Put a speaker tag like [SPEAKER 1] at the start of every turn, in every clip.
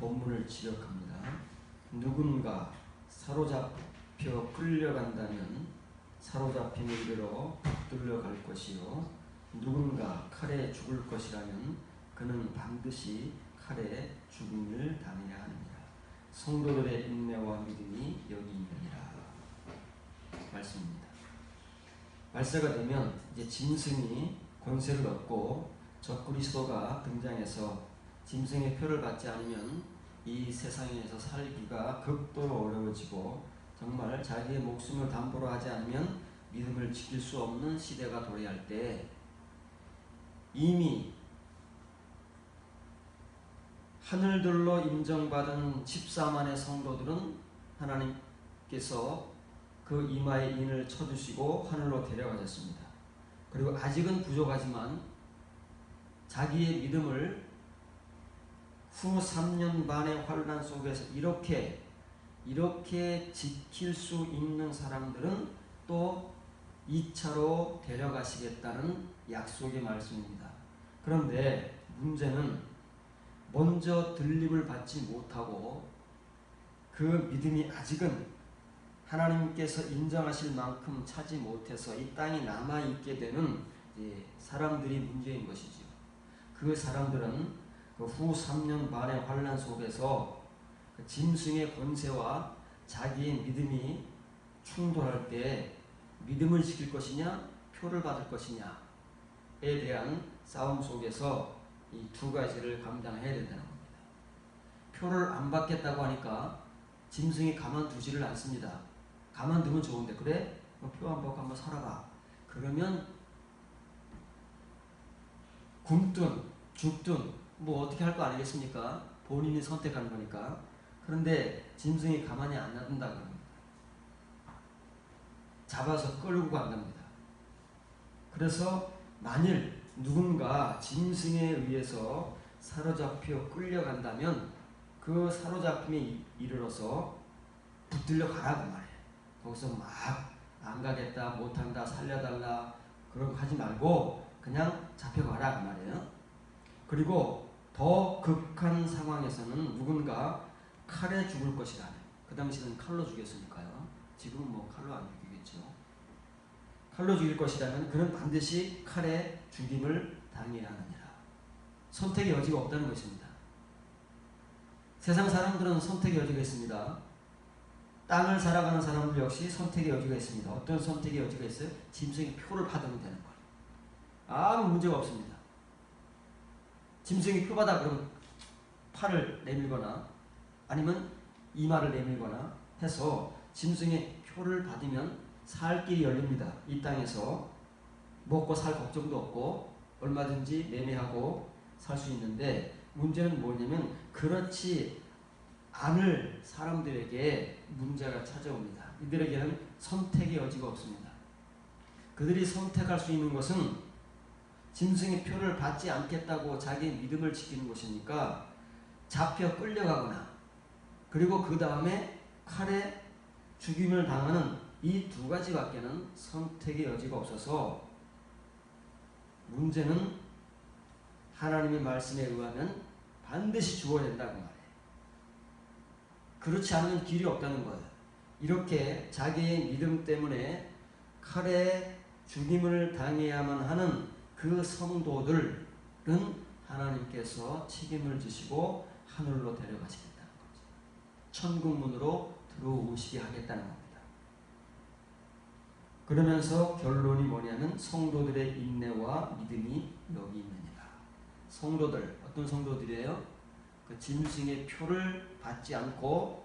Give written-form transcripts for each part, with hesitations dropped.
[SPEAKER 1] 본문을 지적합니다. 누군가 사로잡혀 끌려간다면 사로잡힌 이대로 붙들려 갈 것이요, 누군가 칼에 죽을 것이라면 그는 반드시 칼에 죽음을 당해야 하느니라. 성도들의 인내와 믿음이 여기 있느니라 말씀입니다. 말세가 되면 이제 짐승이 권세를 얻고 적그리스도가 등장해서 짐승의 표를 받지 않으면 이 세상에서 살기가 극도로 어려워지고 정말 자기의 목숨을 담보로 하지 않으면 믿음을 지킬 수 없는 시대가 도래할 때 이미 하늘들로 인정받은 14만의 성도들은 하나님께서 그 이마에 인을 쳐주시고 하늘로 데려가셨습니다. 그리고 아직은 부족하지만 자기의 믿음을 후 3년 반의 환난 속에서 이렇게 지킬 수 있는 사람들은 또 2차로 데려가시겠다는 약속의 말씀입니다. 그런데 문제는 먼저 들림을 받지 못하고 그 믿음이 아직은 하나님께서 인정하실 만큼 차지 못해서 이 땅에 남아있게 되는 사람들이 문제인 것이죠. 그 사람들은 그 후 3년 반의 환난 속에서 그 짐승의 권세와 자기의 믿음이 충돌할 때 믿음을 지킬 것이냐 표를 받을 것이냐에 대한 싸움 속에서 이 두 가지를 감당해야 된다는 겁니다. 표를 안 받겠다고 하니까 짐승이 가만두지를 않습니다. 가만두면 좋은데, 그래? 표 안 받고 한번 살아봐. 그러면 굶든 죽든 뭐 어떻게 할 거 아니겠습니까? 본인이 선택하는 거니까. 그런데 짐승이 가만히 안 놔둔다고 합니다. 잡아서 끌고 간답니다. 그래서 만일 누군가 짐승에 의해서 사로잡혀 끌려간다면 그 사로잡힘에 이르러서 붙들려 가라고 말해요. 거기서 막 안 가겠다, 못한다, 살려달라 그런 거 하지 말고 그냥 잡혀가라 그 말이에요. 그리고 더 극한 상황에서는 누군가 칼에 죽을 것이라네. 그 당시는 칼로 죽였으니까요. 지금은 뭐 칼로 안 죽이겠죠. 칼로 죽일 것이라면 그는 반드시 칼에 죽임을 당해야 하느니라. 선택의 여지가 없다는 것입니다. 세상 사람들은 선택의 여지가 있습니다. 땅을 살아가는 사람들 역시 선택의 여지가 있습니다. 어떤 선택의 여지가 있어요? 짐승의 표를 받으면 되는 거예요. 아무 문제가 없습니다. 짐승이 표 받아 그러면 팔을 내밀거나 아니면 이마를 내밀거나 해서 짐승의 표를 받으면 살 길이 열립니다. 이 땅에서 먹고 살 걱정도 없고 얼마든지 매매하고 살 수 있는데, 문제는 뭐냐면 그렇지 않을 사람들에게 문제가 찾아옵니다. 이들에게는 선택의 여지가 없습니다. 그들이 선택할 수 있는 것은 짐승의 표를 받지 않겠다고 자기의 믿음을 지키는 것이니까 잡혀 끌려가거나 그리고 그 다음에 칼에 죽임을 당하는 이 두 가지밖에는 선택의 여지가 없어서 문제는 하나님의 말씀에 의하면 반드시 죽어야 된다고 말해요. 그렇지 않으면 길이 없다는 거예요. 이렇게 자기의 믿음 때문에 칼에 죽임을 당해야만 하는 그 성도들은 하나님께서 책임을 지시고 하늘로 데려가시겠다는 거죠. 천국문으로 들어오시게 하겠다는 겁니다. 그러면서 결론이 뭐냐면 성도들의 인내와 믿음이 여기 있느니라. 성도들, 어떤 성도들이에요? 그 짐승의 표를 받지 않고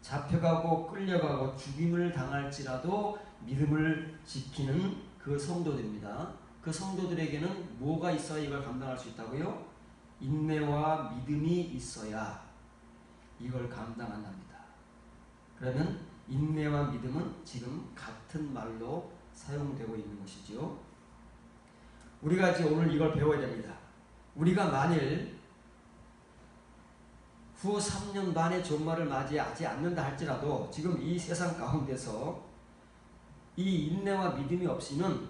[SPEAKER 1] 잡혀가고 끌려가고 죽임을 당할지라도 믿음을 지키는 그 성도들입니다. 그 성도들에게는 뭐가 있어야 이걸 감당할 수 있다고요? 인내와 믿음이 있어야 이걸 감당한답니다. 그러면 인내와 믿음은 지금 같은 말로 사용되고 있는 것이죠. 우리가 이제 오늘 이걸 배워야 됩니다. 우리가 만일 후 3년 반의 종말을 맞이하지 않는다 할지라도 지금 이 세상 가운데서 이 인내와 믿음이 없이는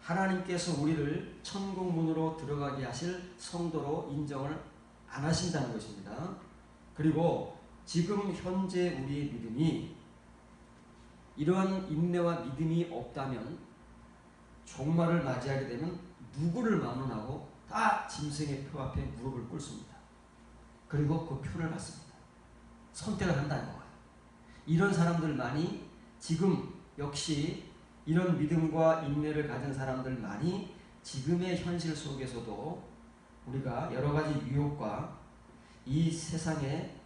[SPEAKER 1] 하나님께서 우리를 천국문으로 들어가게 하실 성도로 인정을 안 하신다는 것입니다. 그리고 지금 현재 우리의 믿음이 이러한 인내와 믿음이 없다면 종말을 맞이하게 되면 누구를 만원하고 다 짐승의 표 앞에 무릎을 꿇습니다. 그리고 그 표를 받습니다. 선택을 한다는 거예요. 이런 사람들만이 지금 역시 이런 믿음과 인내를 가진 사람들만이 지금의 현실 속에서도 우리가 여러 가지 유혹과 이 세상의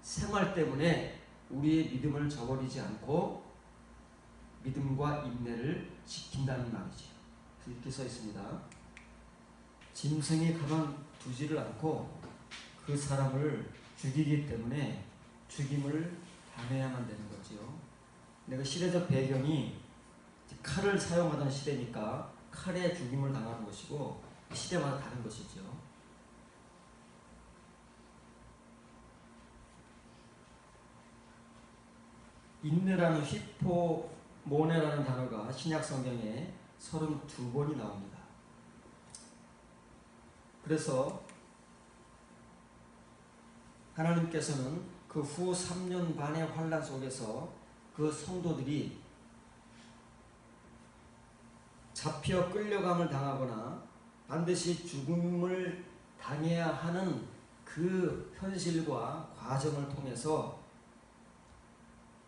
[SPEAKER 1] 생활 때문에 우리의 믿음을 저버리지 않고 믿음과 인내를 지킨다는 말이죠. 이렇게 써 있습니다. 짐승이 가만두지를 않고 그 사람을 죽이기 때문에 죽임을 당해야만 되는 거지요. 내가 시대적 배경이 칼을 사용하던 시대니까 칼에 죽임을 당하는 것이고 시대마다 다른 것이죠. 인내라는 히포모네라는 단어가 신약 성경에 32번이 나옵니다. 그래서 하나님께서는 그 후 3년 반의 환란 속에서 그 성도들이 잡혀 끌려감을 당하거나 반드시 죽음을 당해야 하는 그 현실과 과정을 통해서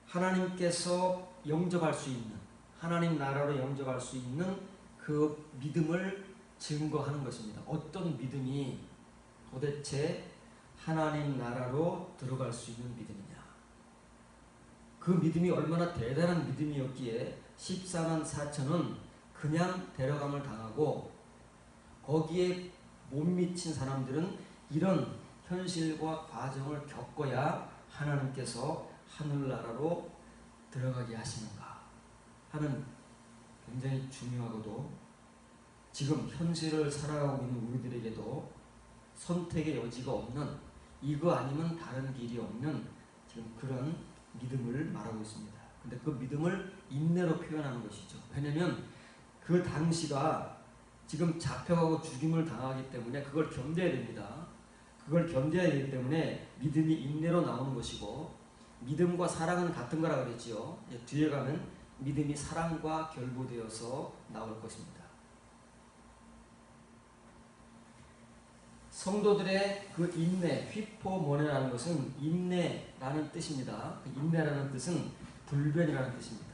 [SPEAKER 1] 하나님께서 영접할 수 있는, 하나님 나라로 영접할 수 있는 그 믿음을 증거하는 것입니다. 어떤 믿음이 도대체 하나님 나라로 들어갈 수 있는 믿음이냐. 그 믿음이 얼마나 대단한 믿음이었기에 14만 4천은 그냥 데려감을 당하고 거기에 못 미친 사람들은 이런 현실과 과정을 겪어야 하나님께서 하늘나라로 들어가게 하시는가 하는 굉장히 중요하고도 지금 현실을 살아가고 있는 우리들에게도 선택의 여지가 없는, 이거 아니면 다른 길이 없는 지금 그런 믿음을 말하고 있습니다. 근데 그 믿음을 인내로 표현하는 것이죠. 왜냐하면 그 당시가 지금 잡혀가고 죽임을 당하기 때문에 그걸 견뎌야 됩니다. 그걸 견뎌야 되기 때문에 믿음이 인내로 나오는 것이고, 믿음과 사랑은 같은 거라 그랬지요. 뒤에 가면 믿음이 사랑과 결부되어서 나올 것입니다. 성도들의 그 인내, 휘포모네라는 것은 인내라는 뜻입니다. 그 인내라는 뜻은 불변이라는 뜻입니다.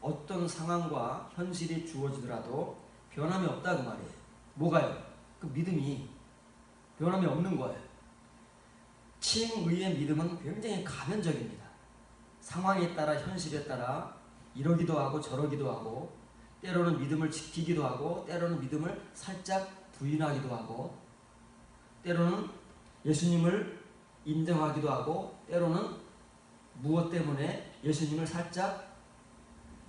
[SPEAKER 1] 어떤 상황과 현실이 주어지더라도 변함이 없다 그 말이에요. 뭐가요? 그 믿음이 변함이 없는 거예요. 칭의의 믿음은 굉장히 가변적입니다. 상황에 따라 현실에 따라 이러기도 하고 저러기도 하고 때로는 믿음을 지키기도 하고 때로는 믿음을 살짝 부인하기도 하고 때로는 예수님을 인정하기도 하고 때로는 무엇 때문에 예수님을 살짝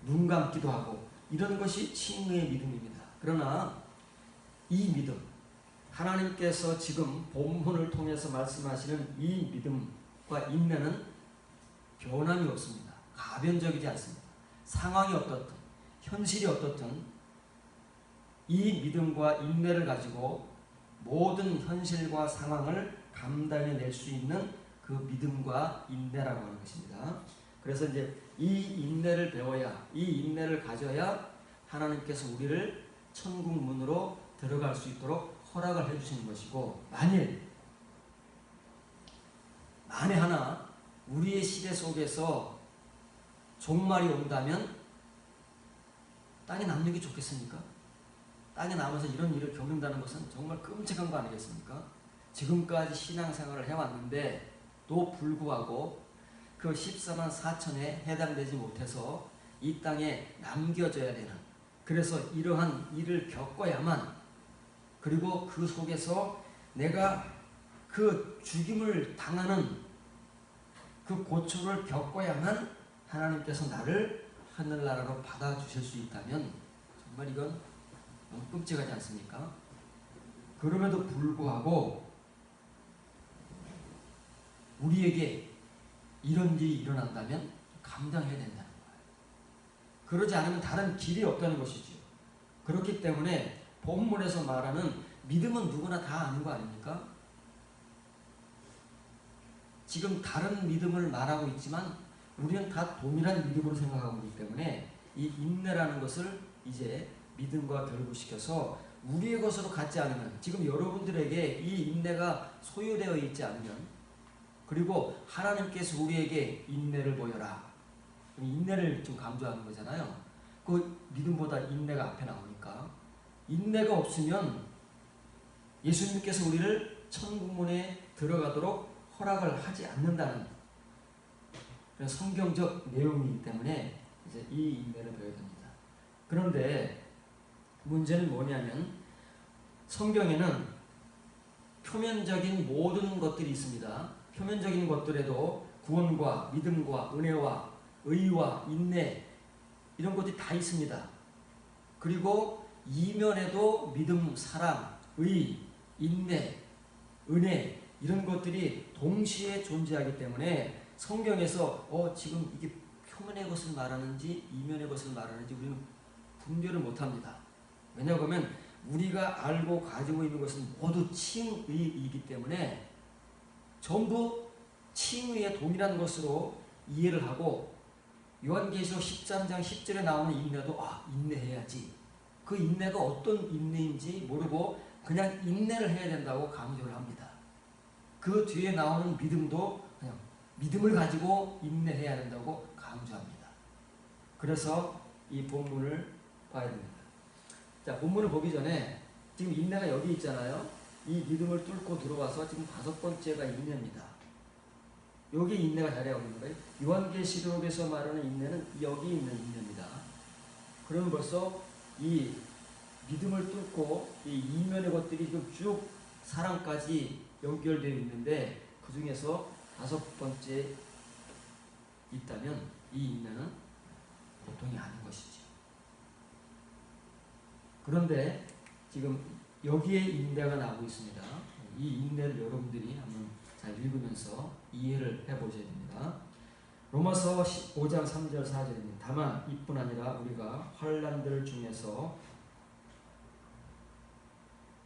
[SPEAKER 1] 눈 감기도 하고 이런 것이 칭의의 믿음입니다. 그러나 이 믿음, 하나님께서 지금 본문을 통해서 말씀하시는 이 믿음과 인내는 변함이 없습니다. 가변적이지 않습니다. 상황이 어떻든 현실이 어떻든 이 믿음과 인내를 가지고 모든 현실과 상황을 감당해낼 수 있는 그 믿음과 인내라고 하는 것입니다. 그래서 이제 이 인내를 배워야, 이 인내를 가져야 하나님께서 우리를 천국 문으로 들어갈 수 있도록 허락을 해주시는 것이고, 만일 만에 하나 우리의 시대 속에서 종말이 온다면 땅에 남는 게 좋겠습니까? 땅에 남아서 이런 일을 겪는다는 것은 정말 끔찍한 거 아니겠습니까? 지금까지 신앙생활을 해왔는데 또 불구하고 그 14만 4천에 해당되지 못해서 이 땅에 남겨져야 되는, 그래서 이러한 일을 겪어야만, 그리고 그 속에서 내가 그 죽임을 당하는 그 고초를 겪어야만 하나님께서 나를 하늘나라로 받아주실 수 있다면 정말 이건 너무 끔찍하지 않습니까? 그럼에도 불구하고 우리에게 이런 일이 일어난다면 감당해야 된다는 거예요. 그러지 않으면 다른 길이 없다는 것이죠. 그렇기 때문에 본문에서 말하는 믿음은 누구나 다 아는 거 아닙니까? 지금 다른 믿음을 말하고 있지만 우리는 다 동일한 믿음으로 생각하고 있기 때문에 이 인내라는 것을 이제 믿음과 결부시켜서 우리의 것으로 갖지 않으면, 지금 여러분들에게 이 인내가 소유되어 있지 않으면, 그리고 하나님께서 우리에게 인내를 보여라, 인내를 좀 강조하는 거잖아요. 그 믿음보다 인내가 앞에 나오니까, 인내가 없으면 예수님께서 우리를 천국문에 들어가도록 허락을 하지 않는다는 그런 성경적 내용이기 때문에 이제 이 인내를 배워야 됩니다. 그런데 문제는 뭐냐면, 성경에는 표면적인 모든 것들이 있습니다. 표면적인 것들에도 구원과 믿음과 은혜와 의와 인내, 이런 것들이 다 있습니다. 그리고 이면에도 믿음, 사랑, 의, 인내, 은혜, 이런 것들이 동시에 존재하기 때문에 성경에서 지금 이게 표면의 것을 말하는지 이면의 것을 말하는지 우리는 분별을 못합니다. 왜냐하면 우리가 알고 가지고 있는 것은 모두 칭의이기 때문에 전부 칭의의 동일한 것으로 이해를 하고, 요한계시록 13장 10절에 나오는 인내도 인내해야지, 그 인내가 어떤 인내인지 모르고 그냥 인내를 해야 된다고 강조를 합니다. 그 뒤에 나오는 믿음도 그냥 믿음을 가지고 인내해야 된다고 강조합니다. 그래서 이 본문을 봐야 됩니다. 자, 본문을 보기 전에 지금 인내가 여기 있잖아요. 이 믿음을 뚫고 들어와서 지금 5번째가 인내입니다. 여기 인내가 자리하고 있는 거예요. 요한계시록에서 말하는 인내는 여기 있는 인내입니다. 그러면 벌써 이 믿음을 뚫고 이 이면의 것들이 지금 쭉 사랑까지 연결되어 있는데, 그 중에서 5번째 있다면 이 인내는 보통이 아닌 것이죠. 그런데 지금 여기에 인내가 나오고 있습니다. 이 인내를 여러분들이 한번 잘 읽으면서 이해를 해보셔야 됩니다. 로마서 5장 3절 4절입니다. 다만 이뿐 아니라 우리가 환난들 중에서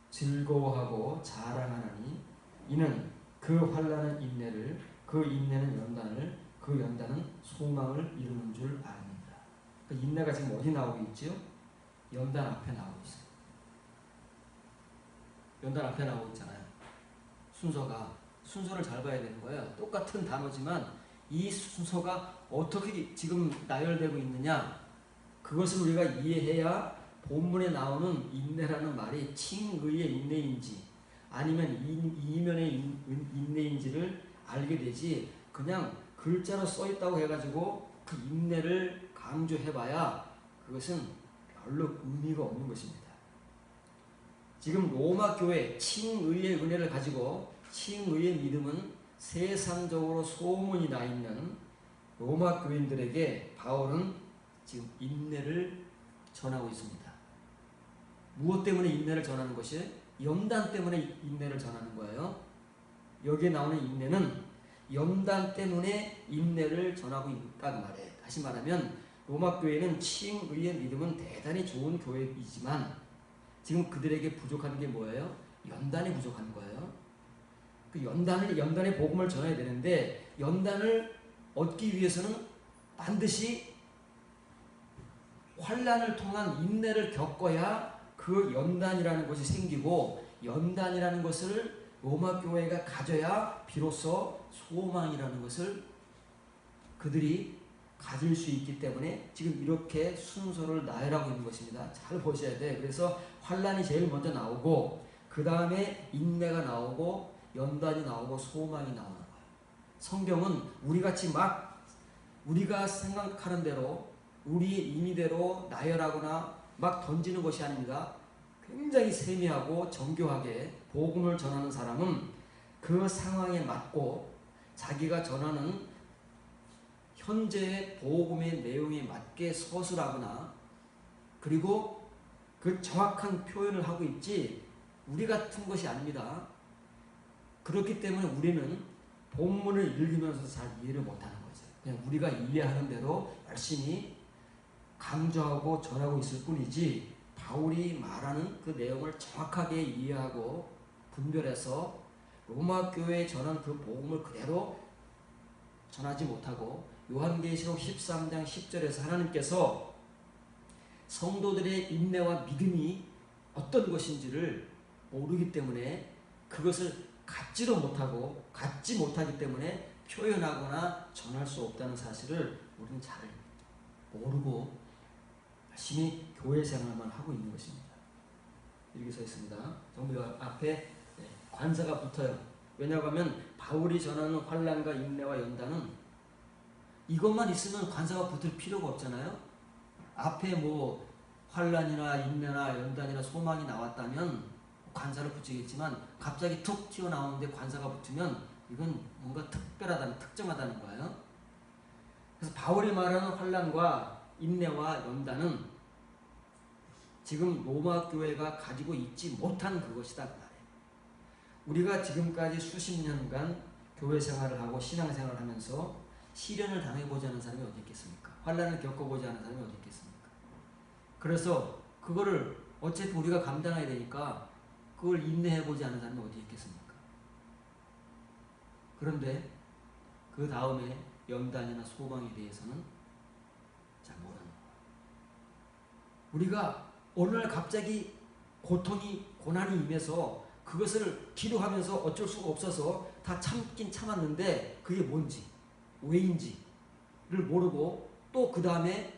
[SPEAKER 1] 즐거워하고 자랑하나니 이는 그 환난은 인내를, 그 인내는 연단을, 그 연단은 소망을 이루는 줄 압니다. 그 인내가 지금 어디 나오고 있죠? 연단 앞에 나오고 있어요. 연단 앞에 나오고 있잖아요. 순서를 잘 봐야 되는 거예요. 똑같은 단어지만 이 순서가 어떻게 지금 나열되고 있느냐, 그것을 우리가 이해해야 본문에 나오는 인내라는 말이 칭의의 인내인지 아니면 이면의 인내인지를 알게 되지, 그냥 글자로 써있다고 해가지고 그 인내를 강조해봐야 그것은 별로 의미가 없는 것입니다. 지금 로마 교회 칭의의 은혜를 가지고, 칭의의 믿음은 세상적으로 소문이 나 있는 로마 교인들에게 바울은 지금 인내를 전하고 있습니다. 무엇 때문에 인내를 전하는 것이? 연단 때문에 인내를 전하는 거예요. 여기에 나오는 인내는 연단 때문에 인내를 전하고 있다는 말이에요. 다시 말하면 로마 교회는 칭의의 믿음은 대단히 좋은 교회이지만 지금 그들에게 부족한 게 뭐예요? 연단이 부족한 거예요. 그 연단의 복음을 전해야 되는데, 연단을 얻기 위해서는 반드시 환난을 통한 인내를 겪어야 그 연단이라는 것이 생기고, 연단이라는 것을 로마 교회가 가져야 비로소 소망이라는 것을 그들이 가질 수 있기 때문에 지금 이렇게 순서를 나열하고 있는 것입니다. 잘 보셔야 돼. 그래서 환난이 제일 먼저 나오고, 그 다음에 인내가 나오고, 연단이 나오고, 소망이 나오는 거예요. 성경은 우리같이 막 우리가 생각하는 대로 우리의 임의대로 나열하거나 막 던지는 것이 아닙니다. 굉장히 세미하고 정교하게 복음을 전하는 사람은 그 상황에 맞고 자기가 전하는 현재의 복음의 내용에 맞게 서술하거나, 그리고 그 정확한 표현을 하고 있지 우리 같은 것이 아닙니다. 그렇기 때문에 우리는 본문을 읽으면서 잘 이해를 못하는 거죠. 그냥 우리가 이해하는 대로 열심히 강조하고 전하고 있을 뿐이지, 바울이 말하는 그 내용을 정확하게 이해하고 분별해서 로마 교회에 전한 그 복음을 그대로 전하지 못하고 요한계시록 13장 10절에서 하나님께서 성도들의 인내와 믿음이 어떤 것인지를 모르기 때문에 그것을 갖지도 못하고 갖지 못하기 때문에 표현하거나 전할 수 없다는 사실을 우리는 잘 모르고 열심히 교회 생활만 하고 있는 것입니다. 이렇게 써 있습니다. 전부 앞에 관사가 붙어요. 왜냐고 하면 바울이 전하는 환난과 인내와 연단은 이것만 있으면 관사가 붙을 필요가 없잖아요. 앞에 뭐 환난이나 인내나 연단이나 소망이 나왔다면 관사를 붙이겠지만 갑자기 툭 튀어나오는데 관사가 붙으면 이건 뭔가 특별하다는 특정하다는 거예요. 그래서 바울이 말하는 환난과 인내와 연단은 지금 로마 교회가 가지고 있지 못한 그것이다 그 말이에요. 우리가 지금까지 수십 년간 교회 생활을 하고 신앙 생활을 하면서 시련을 당해보지 않은 사람이 어디 있겠습니까? 환난을 겪어보지 않은 사람이 어디 있겠습니까? 그래서 그거를 어차피 우리가 감당해야 되니까 그걸 인내해보지 않은 사람이 어디 있겠습니까? 그런데 그 다음에 연단이나 소망에 대해서는 잘 모르는 거예요. 우리가 어느 날 갑자기 고통이 고난이 임해서 그것을 기도하면서 어쩔 수가 없어서 다 참긴 참았는데 그게 뭔지 왜인지를 모르고 또 그 다음에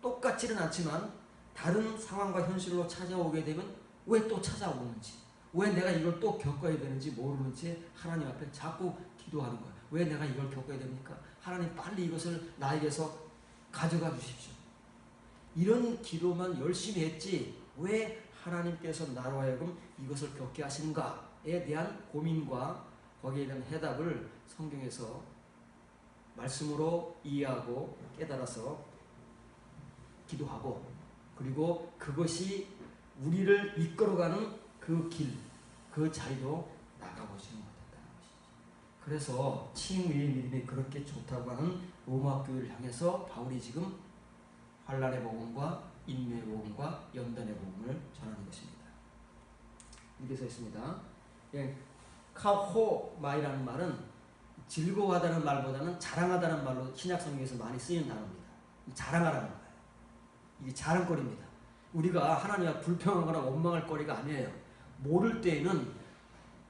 [SPEAKER 1] 똑같지는 않지만 다른 상황과 현실로 찾아오게 되면 왜 또 찾아오는지 왜 내가 이걸 또 겪어야 되는지 모르는 채 하나님 앞에 자꾸 기도하는 거예요. 왜 내가 이걸 겪어야 됩니까? 하나님 빨리 이것을 나에게서 가져가 주십시오. 이런 기도만 열심히 했지 왜 하나님께서 나로 하여금 이것을 겪게 하시는가에 대한 고민과 거기에 대한 해답을 성경에서 말씀으로 이해하고 깨달아서 기도하고 그리고 그것이 우리를 이끌어가는 그 길, 그 자리로 나가보지는 못했다는 것이죠. 그래서 칭의의 믿음이 그렇게 좋다고 하는 로마 교회를 향해서 바울이 지금 환난의 복음과 인내의 복음과 연단의 복음을 전하는 것입니다. 이렇게 써 있습니다. 카호마이라는 말은 즐거워하다는 말보다는 자랑하다는 말로 신약성경에서 많이 쓰이는 단어입니다. 자랑하라는 거예요. 이게 자랑거리입니다. 우리가 하나님 앞에 불평하거나 원망할 거리가 아니에요. 모를 때에는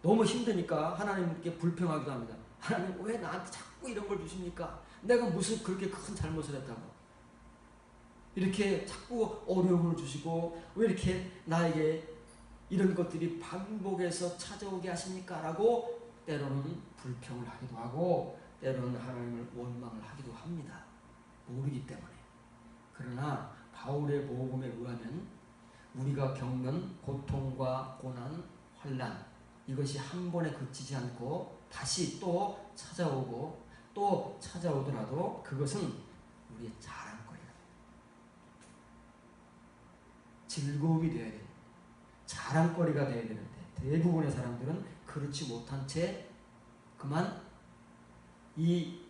[SPEAKER 1] 너무 힘드니까 하나님께 불평하기도 합니다. 하나님 왜 나한테 자꾸 이런 걸 주십니까? 내가 무슨 그렇게 큰 잘못을 했다고 이렇게 자꾸 어려움을 주시고 왜 이렇게 나에게 이런 것들이 반복해서 찾아오게 하십니까? 라고 때로는 불평을 하기도 하고 때로는 하나님을 원망을 하기도 합니다. 모르기 때문에. 그러나 바울의 복음에 의하면 우리가 겪는 고통과 고난, 환난 이것이 한 번에 그치지 않고 다시 또 찾아오고 또 찾아오더라도 그것은 우리의 자랑거리가 즐거움이 되어야 됩니다. 자랑거리가 되어야 되는데 대부분의 사람들은 그렇지 못한 채 그만 이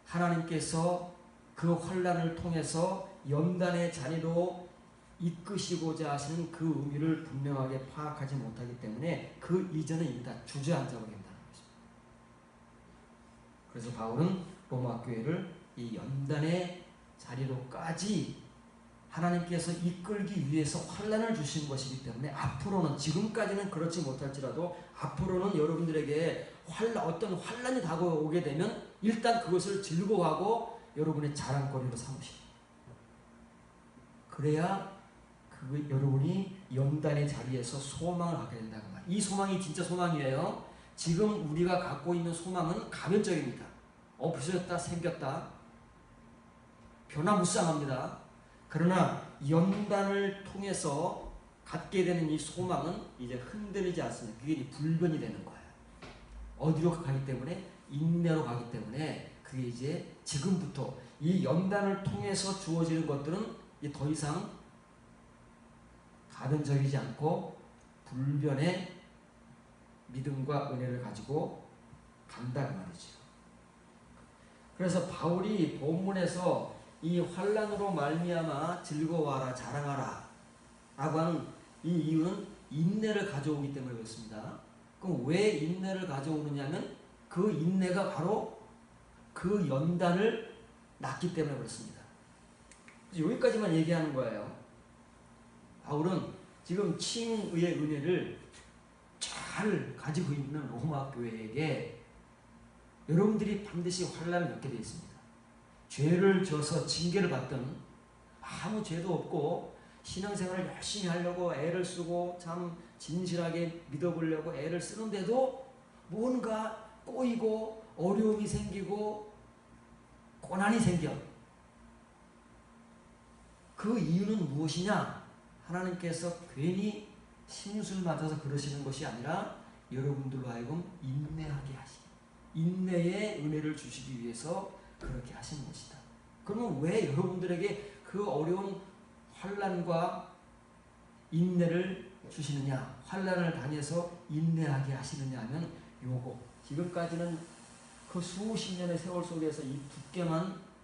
[SPEAKER 1] 하나님께서 그 환난을 통해서 연단의 자리로 이끄시고자 하시는 그 의미를 분명하게 파악하지 못하기 때문에 그 이전에 이미 다 주저앉아 버린다는 것입니다. 그래서 바울은 로마 교회를 이 연단의 자리로까지 하나님께서 이끌기 위해서 환난을 주신 것이기 때문에 앞으로는 지금까지는 그렇지 못할지라도 앞으로는 여러분들에게 어떤 환난이 다가오게 되면 일단 그것을 즐거워하고 여러분의 자랑거리로 삼으십니다. 그래야 여러분이 연단의 자리에서 소망을 갖게 된다는 말이에요. 이 소망이 진짜 소망이에요. 지금 우리가 갖고 있는 소망은 가변적입니다. 없어졌다 생겼다 변화무쌍합니다. 그러나 연단을 통해서 갖게 되는 이 소망은 이제 흔들리지 않습니다. 그게 불변이 되는 거예요. 어디로 가기 때문에? 인내로 가기 때문에 그게 이제 지금부터 이 연단을 통해서 주어지는 것들은 더 이상 가변적이지 않고 불변의 믿음과 은혜를 가지고 간다는 말이죠. 그래서 바울이 본문에서 이 환난으로 말미암아 즐거워하라 자랑하라 라고 하는 이 이유는 인내를 가져오기 때문에 그렇습니다. 그럼 왜 인내를 가져오느냐면 그 인내가 바로 그 연단을 낳기 때문에 그렇습니다. 여기까지만 얘기하는 거예요. 바울은 지금 칭의의 은혜를 잘 가지고 있는 로마 교회에게 여러분들이 반드시 환난을 겪게 되어 있습니다. 죄를 져서 징계를 받던 아무 죄도 없고 신앙생활을 열심히 하려고 애를 쓰고 참 진실하게 믿어보려고 애를 쓰는데도 뭔가 꼬이고 어려움이 생기고 고난이 생겨. 그 이유는 무엇이냐? 하나님께서 괜히 심술 맞아서 그러시는 것이 아니라 여러분들로 하여금 인내하게 하시, 인내의 은혜를 주시기 위해서 그렇게 하시는 것이다. 그러면 왜 여러분들에게 그 어려운 환난과 인내를 주시느냐, 환난을 당해서 인내하게 하시느냐 하면 요거, 지금까지는 그 수십 년의 세월 속에서 이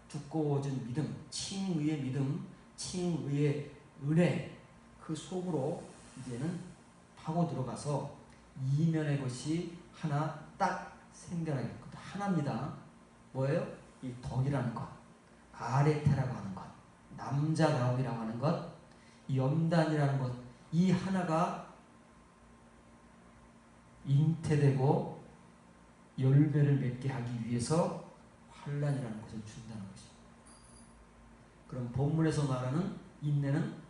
[SPEAKER 1] 두꺼워진 믿음, 칭의의 믿음, 칭의의 은혜, 그 속으로 이제는 파고 들어가서 이면의 것이 하나 딱 생겨나게 될 것도 하나입니다. 뭐예요? 이 덕이라는 것, 아레테라고 하는 것, 남자다움이라고 하는 것, 이 연단이라는 것, 이 하나가 잉태되고 열매를 맺게 하기 위해서 환난이라는 것을 준다는 것입니다. 그럼 본문에서 말하는 인내는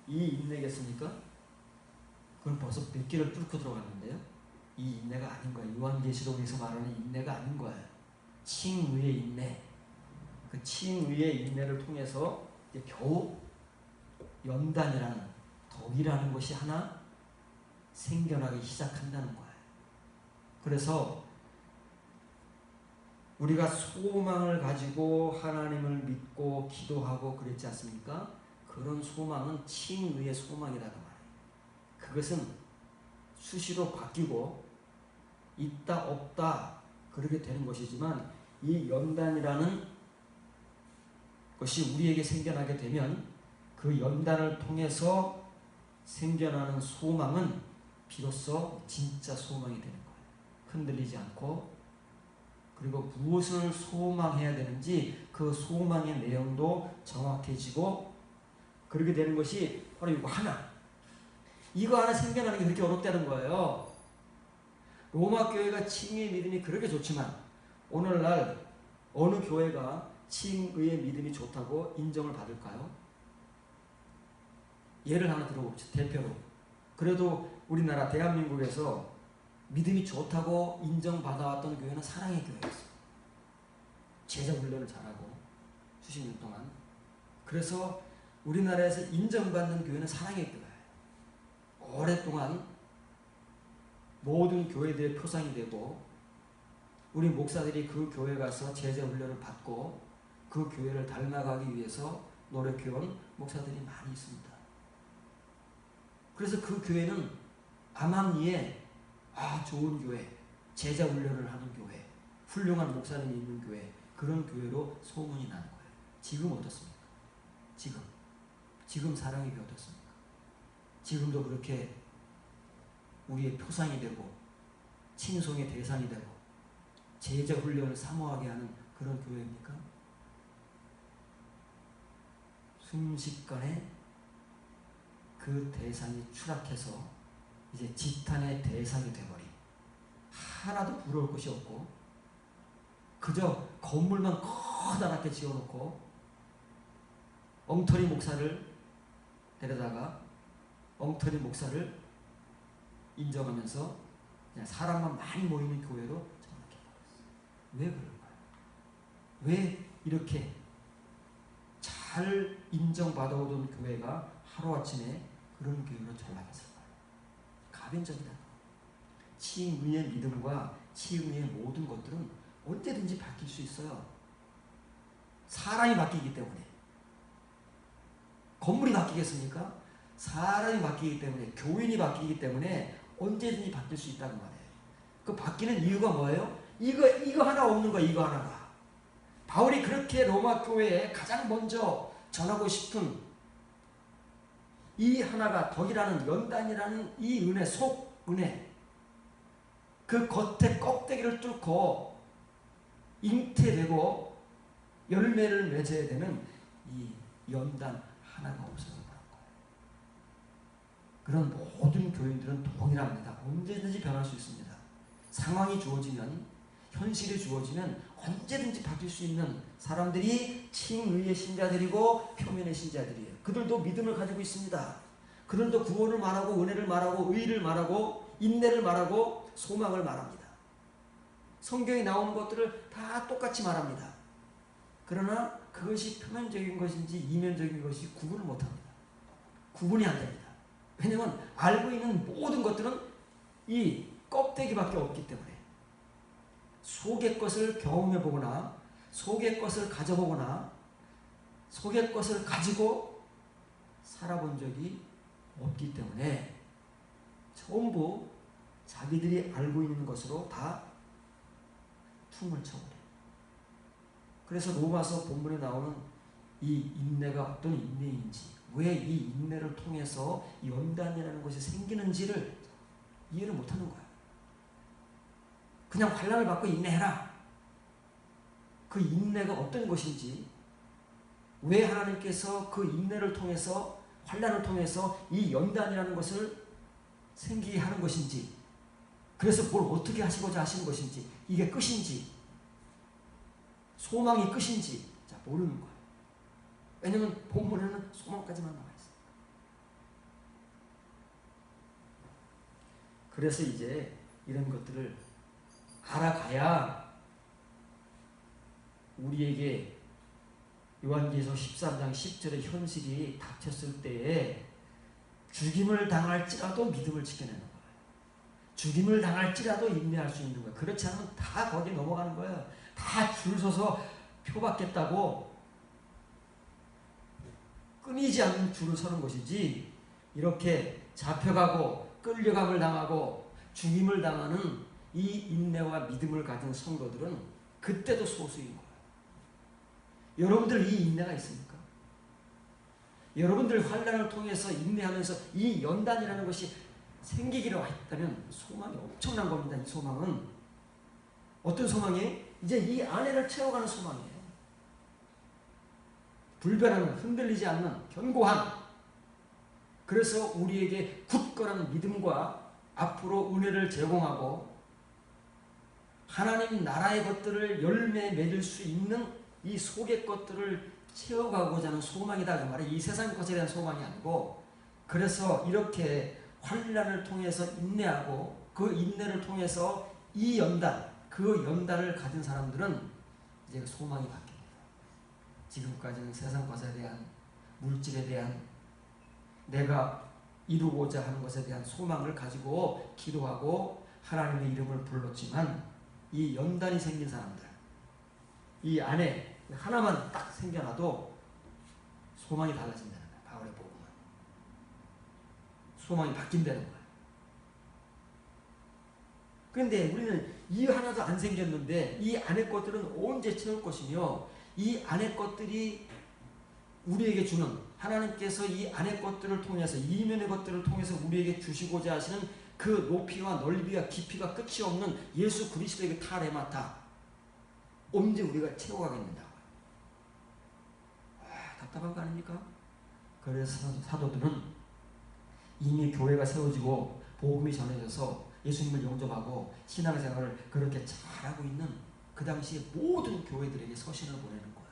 [SPEAKER 1] 이 인내겠습니까? 그건 벌써 몇 개를 뚫고 들어갔는데요. 이 인내가 아닌 거예요. 요한계시록에서 말하는 인내가 아닌 거예요. 칭의의 인내. 그 칭의의 인내를 통해서 이제 겨우 연단이라는 덕이라는 것이 하나 생겨나기 시작한다는 거예요. 그래서 우리가 소망을 가지고 하나님을 믿고 기도하고 그랬지 않습니까? 그런 소망은 칭의의 소망이라고 말해요. 그것은 수시로 바뀌고 있다 없다 그렇게 되는 것이지만 이 연단이라는 것이 우리에게 생겨나게 되면 그 연단을 통해서 생겨나는 소망은 비로소 진짜 소망이 되는 거예요. 흔들리지 않고, 그리고 무엇을 소망해야 되는지 그 소망의 내용도 정확해지고, 그렇게 되는 것이 바로 이거 하나. 이거 하나 생겨나는 게 그렇게 어렵다는 거예요. 로마 교회가 칭의의 믿음이 그렇게 좋지만 오늘날 어느 교회가 칭의의 믿음이 좋다고 인정을 받을까요? 예를 하나 들어봅시다. 대표로. 그래도 우리나라 대한민국에서 믿음이 좋다고 인정받아왔던 교회는 사랑의 교회였어요. 제자 훈련을 잘하고 수십 년 동안. 그래서 우리나라에서 인정받는 교회는 사랑의 교회예요. 오랫동안 모든 교회들의 표상이 되고 우리 목사들이 그 교회 가서 제자 훈련을 받고 그 교회를 닮아가기 위해서 노력해온 목사들이 많이 있습니다. 그래서 그 교회는 암암리에 좋은 교회, 제자 훈련을 하는 교회, 훌륭한 목사님이 있는 교회, 그런 교회로 소문이 나는 거예요. 지금 어떻습니까? 지금 사랑의 교회 어떻습니까? 지금도 그렇게 우리의 표상이 되고 칭송의 대상이 되고 제자 훈련을 사모하게 하는 그런 교회입니까? 순식간에 그 대상이 추락해서 이제 지탄의 대상이 되어버린, 하나도 부러울 것이 없고 그저 건물만 커다랗게 지어놓고 엉터리 목사를 데려다가 엉터리 목사를 인정하면서 그냥 사람만 많이 모이는 교회로 전락해 버렸어요. 왜 그럴까요? 왜 이렇게 잘 인정받아오던 교회가 하루아침에 그런 교회로 전락했을까요? 가변적이다. 칭의의 믿음과 칭의의 모든 것들은 언제든지 바뀔 수 있어요. 사람이 바뀌기 때문에. 건물이 바뀌겠습니까? 사람이 바뀌기 때문에, 교인이 바뀌기 때문에 언제든지 바뀔 수 있다는 말이에요. 그 바뀌는 이유가 뭐예요? 이거 하나 없는 거야, 이거 하나가. 바울이 그렇게 로마 교회에 가장 먼저 전하고 싶은 이 하나가 덕이라는 연단이라는 이 은혜, 속 은혜, 그 겉에 껍데기를 뚫고 잉태되고 열매를 맺어야 되는 이 연단 하나가 없어서 그런 거예요. 그런 모든 교인들은 동일합니다. 언제든지 변할 수 있습니다. 상황이 주어지면, 현실이 주어지면 언제든지 바뀔 수 있는 사람들이 칭의의 신자들이고 표면의 신자들이에요. 그들도 믿음을 가지고 있습니다. 그들도 구원을 말하고 은혜를 말하고 의를 말하고 인내를 말하고 소망을 말합니다. 성경에 나오는 것들을 다 똑같이 말합니다. 그러나 그것이 표면적인 것인지 이면적인 것이 구분을 못합니다. 구분이 안 됩니다. 왜냐하면 알고 있는 모든 것들은 이 껍데기밖에 없기 때문에 속의 것을 경험해보거나 속의 것을 가져보거나 속의 것을 가지고 살아본 적이 없기 때문에 전부 자기들이 알고 있는 것으로 다 퉁을 쳐버려요. 그래서 로마서 본문에 나오는 이 인내가 어떤 인내인지, 왜 이 인내를 통해서 연단이라는 것이 생기는지를 이해를 못하는 거야. 그냥 환난을 받고 인내해라. 그 인내가 어떤 것인지, 왜 하나님께서 그 인내를 통해서, 환난을 통해서 이 연단이라는 것을 생기게 하는 것인지, 그래서 뭘 어떻게 하시고자 하시는 것인지, 이게 끝인지, 소망이 끝인지 모르는 거예요. 왜냐하면 본문에는 소망까지만 나와 있어요. 그래서 이제 이런 것들을 알아가야 우리에게 요한계시록 13장 10절의 현실이 닥쳤을 때에 죽임을 당할지라도 믿음을 지켜내는 거예요. 죽임을 당할지라도 인내할 수 있는 거예요. 그렇지 않으면 다 거기에 넘어가는 거예요. 다 줄 서서 표 받겠다고 끊이지 않는 줄을 서는 것이지, 이렇게 잡혀가고 끌려감을 당하고 죽임을 당하는 이 인내와 믿음을 가진 성도들은 그때도 소수인 거예요. 여러분들 이 인내가 있습니까? 여러분들 환난을 통해서 인내하면서 이 연단이라는 것이 생기기로 했다면 소망이 엄청난 겁니다. 이 소망은 어떤 소망이에요? 이제 이 안에를 채워가는 소망이에요. 불변하는, 흔들리지 않는 견고한, 그래서 우리에게 굳건한 믿음과 앞으로 은혜를 제공하고 하나님 나라의 것들을 열매 맺을 수 있는 이 속의 것들을 채워가고자 하는 소망이다. 그 말이에요. 이 세상 것에 대한 소망이 아니고, 그래서 이렇게 환난을 통해서 인내하고 그 인내를 통해서 이 연단, 그 연단을 가진 사람들은 이제 소망이 바뀝니다. 지금까지는 세상 것에 대한, 물질에 대한, 내가 이루고자 하는 것에 대한 소망을 가지고 기도하고 하나님의 이름을 불렀지만, 이 연단이 생긴 사람들, 이 안에 하나만 딱 생겨나도 소망이 달라진다는 거예요. 바울의 복음은 소망이 바뀐다는 거예요. 그런데 우리는 이 하나도 안 생겼는데 이 안의 것들은 언제 채울 것이며, 이 안의 것들이 우리에게 주는, 하나님께서 이 안의 것들을 통해서, 이면의 것들을 통해서 우리에게 주시고자 하시는 그 높이와 넓이와 깊이가 끝이 없는 예수 그리스도에게 타레마타, 언제 우리가 채워가겠느냐고. 답답한 거 아닙니까? 그래서 사도들은 이미 교회가 세워지고 복음이 전해져서 예수님을 영접하고 신앙생활을 그렇게 잘하고 있는 그 당시에 모든 교회들에게 서신을 보내는 거예요.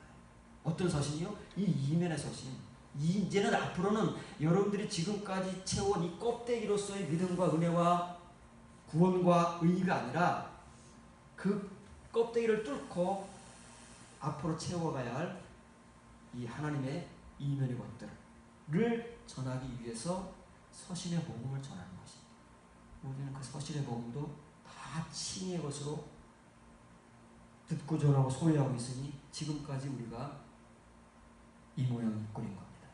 [SPEAKER 1] 어떤 서신이요? 이 이면의 서신. 이제는 앞으로는 여러분들이 지금까지 채워온 이 껍데기로서의 믿음과 은혜와 구원과 의가 아니라 그 껍데기를 뚫고 앞으로 채워가야 할 이 하나님의 이면의 것들을 전하기 위해서 서신의 복음을 전하는 것입니다. 우리는 그 서신의 복음도 다 칭의의 것으로 듣고 전하고 소유하고 있으니 지금까지 우리가 이 모양을 꾸린 겁니다.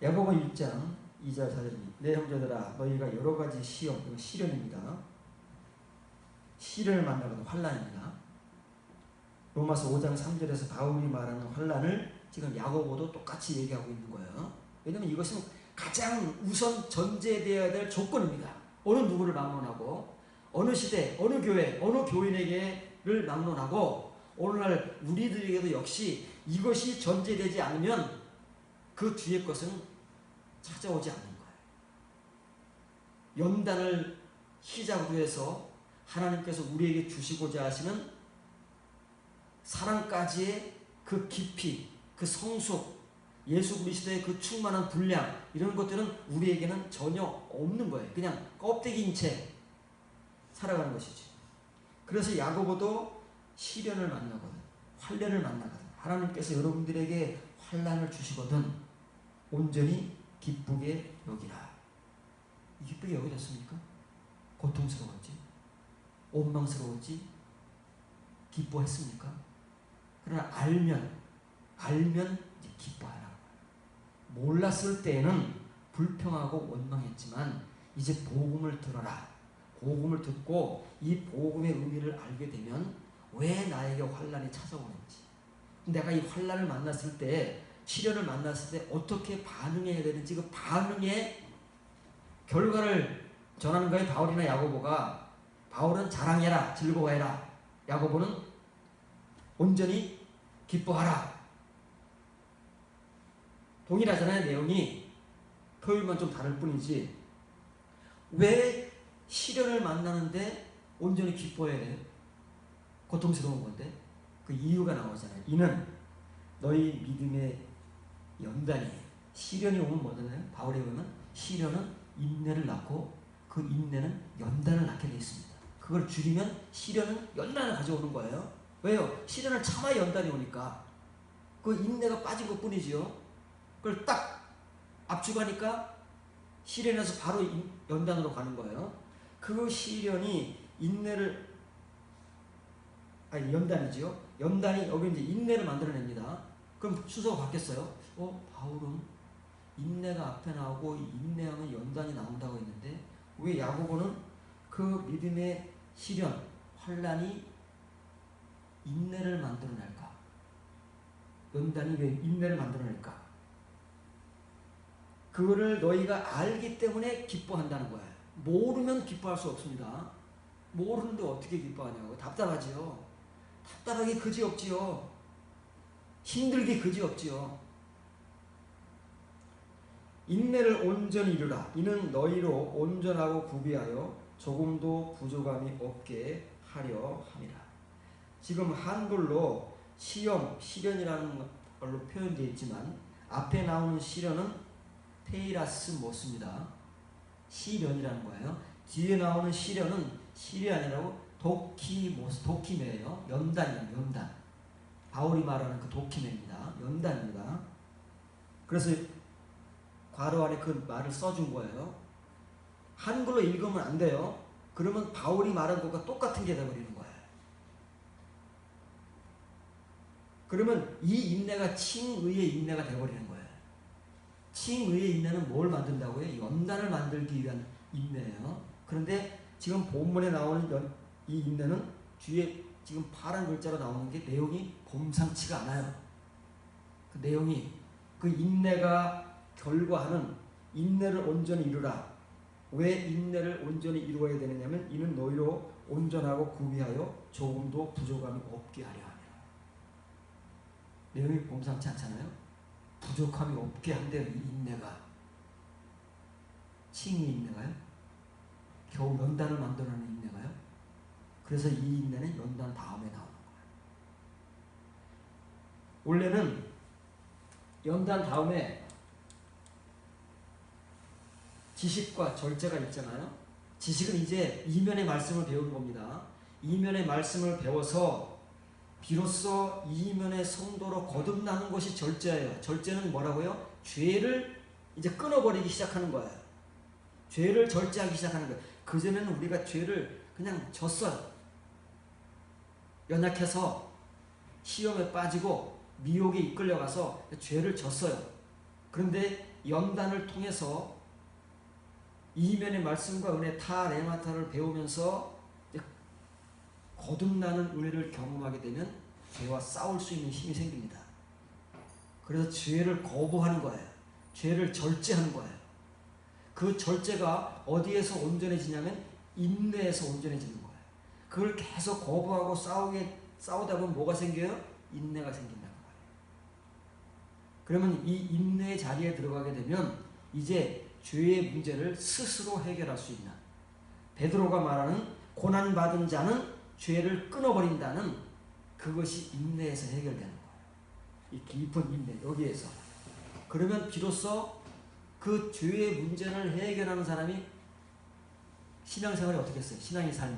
[SPEAKER 1] 야고보 1장 2절 4절입니다. 내 형제들아, 너희가 여러 가지 시험, 시련입니다. 시련을 만나거든 환난입니다. 로마서 5장 3절에서 바울이 말하는 환난을 지금 야고보도 똑같이 얘기하고 있는 거예요. 왜냐하면 이것은 가장 우선 전제되어야 될 조건입니다. 어느 누구를 막론하고 어느 시대, 어느 교회, 어느 교인에게를 막론하고 오늘날 우리들에게도 역시 이것이 전제되지 않으면 그 뒤의 것은 찾아오지 않는 거예요. 연단을 시작으로 해서 하나님께서 우리에게 주시고자 하시는 사랑까지의 그 깊이, 그 성숙, 예수 그리스도의 그 충만한 분량, 이런 것들은 우리에게는 전혀 없는 거예요. 그냥 껍데기인 채 살아가는 것이지. 그래서 야고보도 시련을 만나거든, 환난을 만나거든, 하나님께서 여러분들에게 환난을 주시거든 온전히 기쁘게 여기라. 기쁘게 여겨졌습니까? 고통스러웠지? 원망스러웠지? 기뻐했습니까? 그러나 알면 이제 기뻐하라. 몰랐을 때에는 불평하고 원망했지만 이제 복음을 들어라. 복음을 듣고 이 복음의 의미를 알게 되면 왜 나에게 환난이 찾아오는지, 내가 이 환난을 만났을 때, 시련을 만났을 때 어떻게 반응해야 되는지, 그 반응의 결과를 전하는 거예요. 바울이나 야고보가. 바울은 자랑해라, 즐거워해라. 야고보는 온전히 기뻐하라. 동일하잖아요, 내용이. 표현만 좀 다를 뿐이지. 왜 시련을 만나는데 온전히 기뻐해야 돼요? 고통스러운 건데. 그 이유가 나오잖아요. 이는 너희 믿음의 연단이에요. 시련이 오면 뭐잖아요? 바울에 보면 시련은 인내를 낳고 그 인내는 연단을 낳게 되어 있습니다. 그걸 줄이면 시련은 연단을 가져오는 거예요. 왜요? 시련을 참아야 연단이 오니까. 그 인내가 빠진 것 뿐이지요. 그걸 딱 압축하니까 시련에서 바로 연단으로 가는 거예요. 그 시련이 연단이지요. 연단이 여기 이제 인내를 만들어냅니다. 그럼 순서가 바뀌었어요. 바울은 인내가 앞에 나오고 인내하면 연단이 나온다고 했는데 왜 야고보는 그 믿음의 시련, 환난이 인내를 만들어낼까? 연단이 왜 인내를 만들어낼까? 그거를 너희가 알기 때문에 기뻐한다는 거예요. 모르면 기뻐할 수 없습니다. 모르는데 어떻게 기뻐하냐고. 답답하지요. 답답하기 그지없지요. 힘들기 그지없지요. 인내를 온전히 이루라. 이는 너희로 온전하고 구비하여 조금도 부족함이 없게 하려 함이라. 지금 한글로 시험, 시련이라는 걸로 표현되어 있지만 앞에 나오는 시련은 테이라스 모스입니다. 시련이라는 거예요. 뒤에 나오는 시련은 시련이 아니라고 도키모스, 도키메예요. 연단이에요. 연단. 바울이 말하는 그 도키메입니다. 연단입니다. 그래서 괄호 안에 그 말을 써준 거예요. 한글로 읽으면 안 돼요. 그러면 바울이 말한 것과 똑같은 게 되어버리는 거예요. 그러면 이 인내가 칭의의 인내가 되어버리는 거예요. 칭의의 인내는 뭘 만든다고요? 연단을 만들기 위한 인내예요. 그런데 지금 본문에 나오는 이 인내는 뒤에 지금 파란 글자로 나오는 게 내용이 범상치가 않아요. 그 내용이 그 인내가 결과하는 인내를 온전히 이루라. 왜 인내를 온전히 이루어야 되느냐면 이는 너희로 온전하고 구비하여 조금도 부족함이 없게 하려 하며. 내용이 범상치 않잖아요. 부족함이 없게 한대요. 이 인내가. 칭의 인내가요? 겨우 연단을 만들어내는 인내가요? 그래서 이 인내는 연단 다음에 나오는 거예요. 원래는 연단 다음에 지식과 절제가 있잖아요. 지식은 이제 이면의 말씀을 배우는 겁니다. 이면의 말씀을 배워서 비로소 이면의 성도로 거듭나는 것이 절제예요. 절제는 뭐라고요? 죄를 이제 끊어버리기 시작하는 거예요. 죄를 절제하기 시작하는 거예요. 그전에는 우리가 죄를 그냥 졌어요. 연약해서 시험에 빠지고 미혹에 이끌려가서 죄를 졌어요. 그런데 연단을 통해서 이면의 말씀과 은혜 타레마타를 배우면서 거듭나는 은혜를 경험하게 되면 죄와 싸울 수 있는 힘이 생깁니다. 그래서 죄를 거부하는 거예요. 죄를 절제하는 거예요. 그 절제가 어디에서 온전해지냐면 인내에서 온전해지는 거예요. 그걸 계속 거부하고 싸우다 보면 뭐가 생겨요? 인내가 생긴다는 거예요. 그러면 이 인내의 자리에 들어가게 되면 이제 죄의 문제를 스스로 해결할 수 있는, 베드로가 말하는 고난받은 자는 죄를 끊어버린다는 그것이 인내에서 해결되는 거예요. 이 깊은 인내, 여기에서. 그러면 비로소 그 죄의 문제를 해결하는 사람이 신앙생활이 어떻게 했어요? 신앙의 삶이.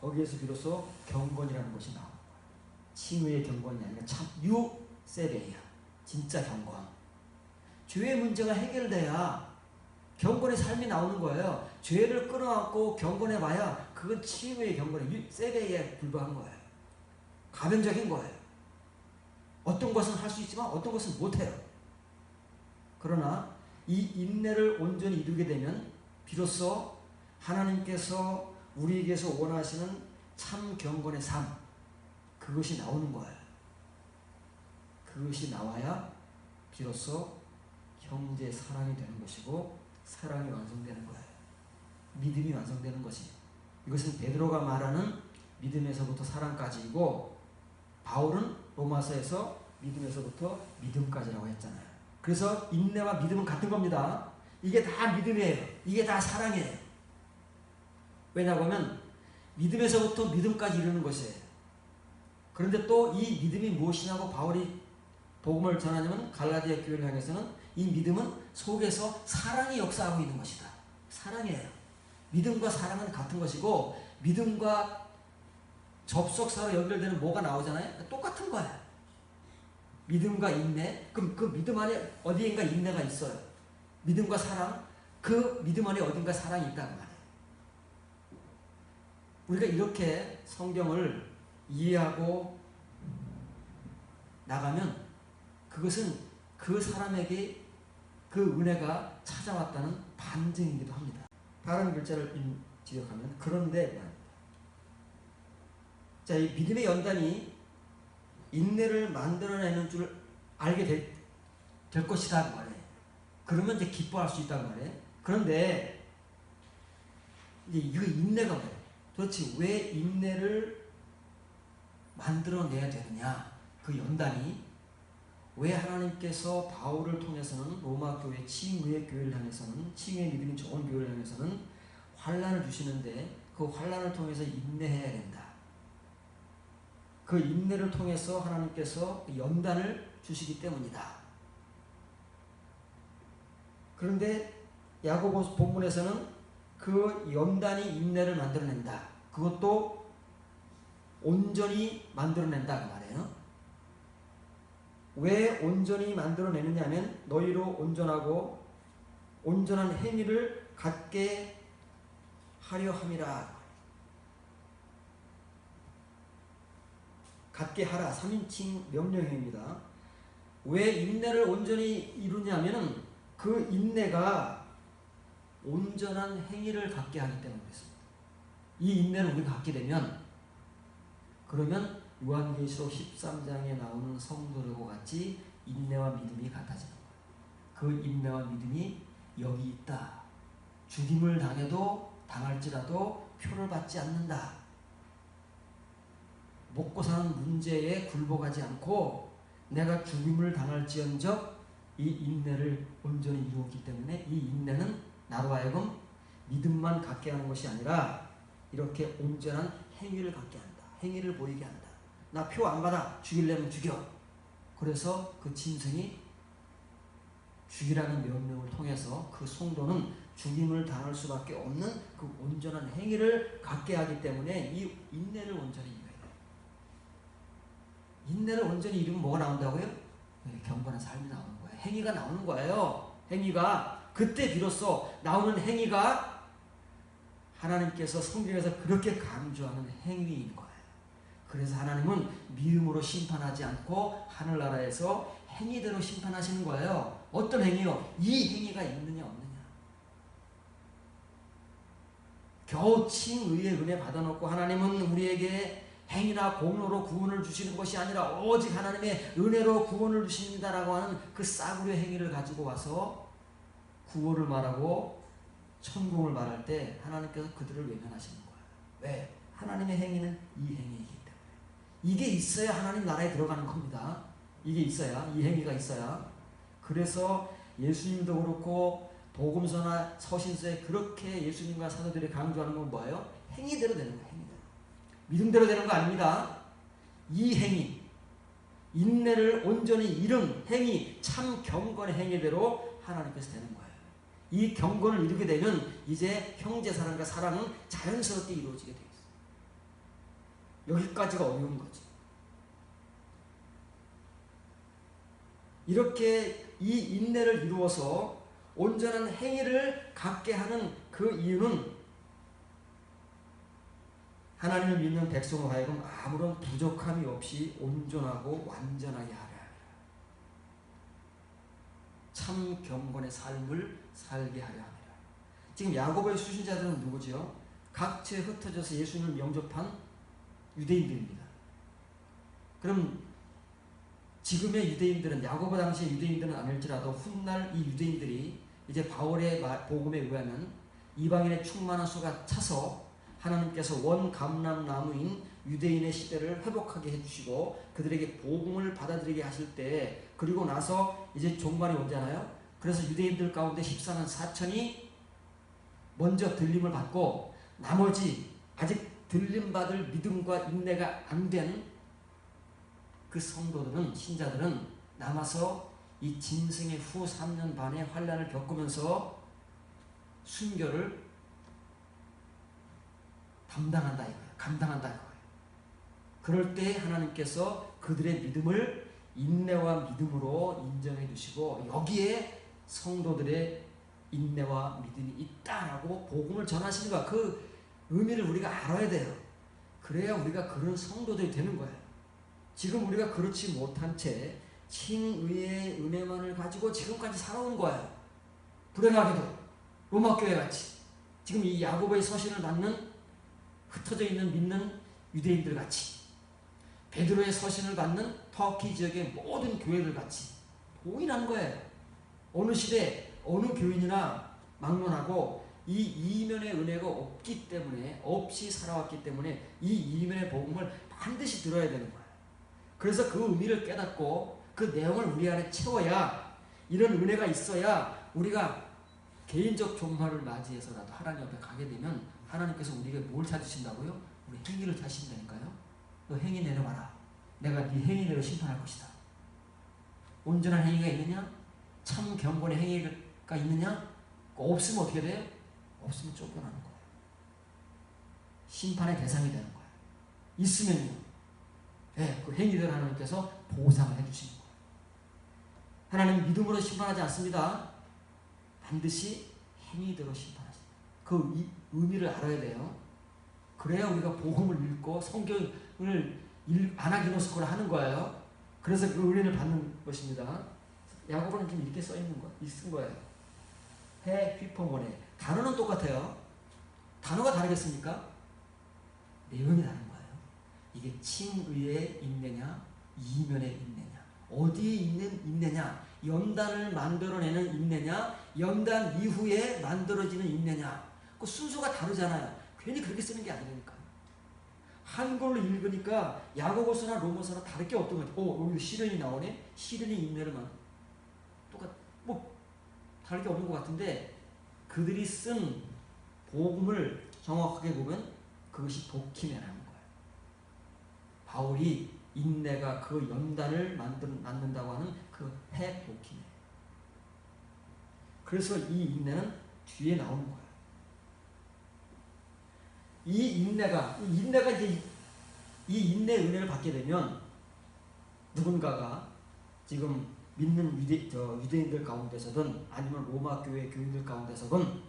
[SPEAKER 1] 거기에서 비로소 경건이라는 것이 나옵니다. 칭의의 경건이 아니라 참 유세레야, 진짜 경건. 죄의 문제가 해결돼야 경건의 삶이 나오는 거예요. 죄를 끊어안고 경건해봐야 그건 칭의의 경건이 세레에 불과한 거예요. 가변적인 거예요. 어떤 것은 할 수 있지만 어떤 것은 못해요. 그러나 이 인내를 온전히 이루게 되면 비로소 하나님께서 우리에게서 원하시는 참 경건의 삶, 그것이 나오는 거예요. 그것이 나와야 비로소 형제 사랑이 되는 것이고 사랑이 완성되는 거예요. 믿음이 완성되는 것이. 이것은 베드로가 말하는 믿음에서부터 사랑까지이고 바울은 로마서에서 믿음에서부터 믿음까지라고 했잖아요. 그래서 인내와 믿음은 같은 겁니다. 이게 다 믿음이에요. 이게 다 사랑이에요. 왜냐고 하면 믿음에서부터 믿음까지 이루는 것이에요. 그런데 또 이 믿음이 무엇이냐고 바울이 복음을 전하냐면 갈라디아 교회를 향해서는 이 믿음은 속에서 사랑이 역사하고 있는 것이다. 사랑이에요. 믿음과 사랑은 같은 것이고 믿음과 접속사로 연결되는 뭐가 나오잖아요. 똑같은 거예요. 믿음과 인내. 그럼 그 믿음 안에 어디인가 인내가 있어요. 믿음과 사랑. 그 믿음 안에 어딘가 사랑이 있다고 말해요. 우리가 이렇게 성경을 이해하고 나가면 그것은 그 사람에게 그 은혜가 찾아왔다는 반증이기도 합니다. 다른 글자를 지적하면 그런데 말입니다. 자, 이 믿음의 연단이 인내를 만들어내는 줄 알게 될 것이다 말이에요. 그러면 이제 기뻐할 수 있다고 말이에요. 그런데 이제 이거 인내가 뭐예요? 도대체 왜 인내를 만들어내야 되느냐? 그 연단이 왜 하나님께서 바울을 통해서는 로마 교회 칭의의 교회를 향해서는 칭의의 믿음이 좋은 교회를 향해서는 환난을 주시는데 그 환난을 통해서 인내해야 된다. 그 인내를 통해서 하나님께서 연단을 주시기 때문이다. 그런데 야고보 본문에서는 그 연단이 인내를 만들어낸다. 그것도 온전히 만들어낸다 그 말이에요. 왜 온전히 만들어내느냐면 너희로 온전하고 온전한 행위를 갖게 하려 함이라. 갖게 하라. 3인칭 명령형입니다. 왜 인내를 온전히 이루냐면은 그 인내가 온전한 행위를 갖게 하기 때문에 그렇습니다. 이 인내를 우리가 갖게 되면 그러면 요한계시록 13장에 나오는 성도들과 같이 인내와 믿음이 같아지는 거예요. 그 인내와 믿음이 여기 있다. 죽임을 당할지라도 표를 받지 않는다. 먹고 사는 문제에 굴복하지 않고 내가 죽임을 당할지언정 이 인내를 온전히 이루었기 때문에 이 인내는 나로 하여금 믿음만 갖게 하는 것이 아니라 이렇게 온전한 행위를 갖게 한다. 행위를 보이게 한다. 나 표 안 받아. 죽이려면 죽여. 그래서 그 짐승이 죽이라는 명령을 통해서 그 성도는 죽임을 당할 수밖에 없는 그 온전한 행위를 갖게 하기 때문에 이 인내를 온전히 이루어야 돼요. 인내를 온전히 이루면 뭐가 나온다고요? 경건한 삶이 나오는 거예요. 행위가 나오는 거예요. 행위가 그때 비로소 나오는 행위가 하나님께서 성경에서 그렇게 강조하는 행위인 거예요. 그래서 하나님은 미움으로 심판하지 않고 하늘나라에서 행위대로 심판하시는 거예요. 어떤 행위요? 이 행위가 있느냐 없느냐. 겨우 칭의의 은혜 받아놓고 하나님은 우리에게 행위나 공로로 구원을 주시는 것이 아니라 오직 하나님의 은혜로 구원을 주십니다라고 하는 그 싸구려 행위를 가지고 와서 구원을 말하고 천국을 말할 때 하나님께서 그들을 외면하시는 거예요. 왜? 하나님의 행위는 이 행위이기 때문에. 이게 있어야 하나님 나라에 들어가는 겁니다. 이게 있어야, 이 행위가 있어야. 그래서 예수님도 그렇고 복음서나 서신서에 그렇게 예수님과 사도들이 강조하는 건 뭐예요? 행위대로 되는 거예요. 행위대로. 믿음대로 되는 거 아닙니다. 이 행위, 인내를 온전히 이룬 행위, 참 경건의 행위대로 하나님께서 되는 거예요. 이 경건을 이루게 되면 이제 형제사랑과 사랑은 자연스럽게 이루어지게 되어 있어요. 여기까지가 어려운 거지. 이렇게 이 인내를 이루어서 온전한 행위를 갖게 하는 그 이유는 하나님을 믿는 백성으로 하여금 아무런 부족함이 없이 온전하고 완전하게 하려 합니다. 참 경건의 삶을 살게 하려 합니다. 지금 야고보의 수신자들은 누구지요? 각처에 흩어져서 예수님을 영접한 유대인들입니다. 그럼 지금의 유대인들은, 야고보 당시의 유대인들은 아닐지라도 훗날 이 유대인들이 이제 바울의 복음에 의하면 이방인의 충만한 수가 차서 하나님께서 원감람나무인 유대인의 시대를 회복하게 해주시고 그들에게 복음을 받아들이게 하실 때, 그리고 나서 이제 종말이 오잖아요. 그래서 유대인들 가운데 14만 4천이 먼저 들림을 받고 나머지 아직 들림받을 믿음과 인내가 안 된 그 성도들은, 신자들은 남아서 이 짐승의 후 3년 반의 환난을 겪으면서 순교를 감당한다 이거예요. 그럴 때 하나님께서 그들의 믿음을 인내와 믿음으로 인정해 주시고 여기에 성도들의 인내와 믿음이 있다라고 복음을 전하시는 거야. 그 의미를 우리가 알아야 돼요. 그래야 우리가 그런 성도들이 되는 거예요. 지금 우리가 그렇지 못한 채 칭의의 은혜만을 가지고 지금까지 살아온 거예요. 불행하게도 로마교회 같이 지금 이 야고보의 서신을 받는 흩어져 있는 믿는 유대인들 같이, 베드로의 서신을 받는 터키 지역의 모든 교회들 같이 동일한 거예요. 어느 시대 어느 교인이나 막론하고 이 이면의 은혜가 없기 때문에, 없이 살아왔기 때문에 이 이면의 복음을 반드시 들어야 되는 거예요. 그래서 그 의미를 깨닫고 그 내용을 우리 안에 채워야, 이런 은혜가 있어야 우리가 개인적 종말을 맞이해서라도 하나님 앞에 가게 되면 하나님께서 우리에게 뭘 찾으신다고요? 우리 행위를 찾으신다니까요. 너 행위 내려봐라. 내가 네 행위대로 심판할 것이다. 온전한 행위가 있느냐? 참 경건의 행위가 있느냐? 없으면 어떻게 돼요? 없으면 쫓겨나는 거예요. 심판의 대상이 되는 거예요. 있으면요, 네, 그 행위대로 하나님께서 보상을 해주시는 거예요. 하나님 믿음으로 심판하지 않습니다. 반드시 행위대로 심판하십니다. 그 의미를 알아야 돼요. 그래야 우리가 복음을 읽고 성경을 아나기노스코를 하는 거예요. 그래서 그 은혜를 받는 것입니다. 야고보는 좀 이렇게 써 있는 거, 쓴 거예요. 해 휘퍼모네. 단어는 똑같아요. 단어가 다르겠습니까? 내용이 다른 거예요. 이게 칭의의 인내냐, 이면의 인내냐, 어디에 있는 인내냐, 연단을 만들어내는 인내냐, 연단 이후에 만들어지는 인내냐, 그 순서가 다르잖아요. 괜히 그렇게 쓰는 게 아니니까. 한글로 읽으니까 야고보서나 로마서나 다를 게 없던 것 같아요. 여기 시련이 나오네. 시련이 인내를만 다를 게 없는 것 같은데, 그들이 쓴 복음을 정확하게 보면 그것이 독히메라는 거예요. 바울이 인내가 그 연단을 만든다고 하는 그 해 독히메. 그래서 이 인내는 뒤에 나오는 거예요. 이 인내가 이제 이 인내의 은혜를 받게 되면 누군가가 지금 믿는 유대인들 가운데서든, 아니면 로마 교회 교인들 가운데서든,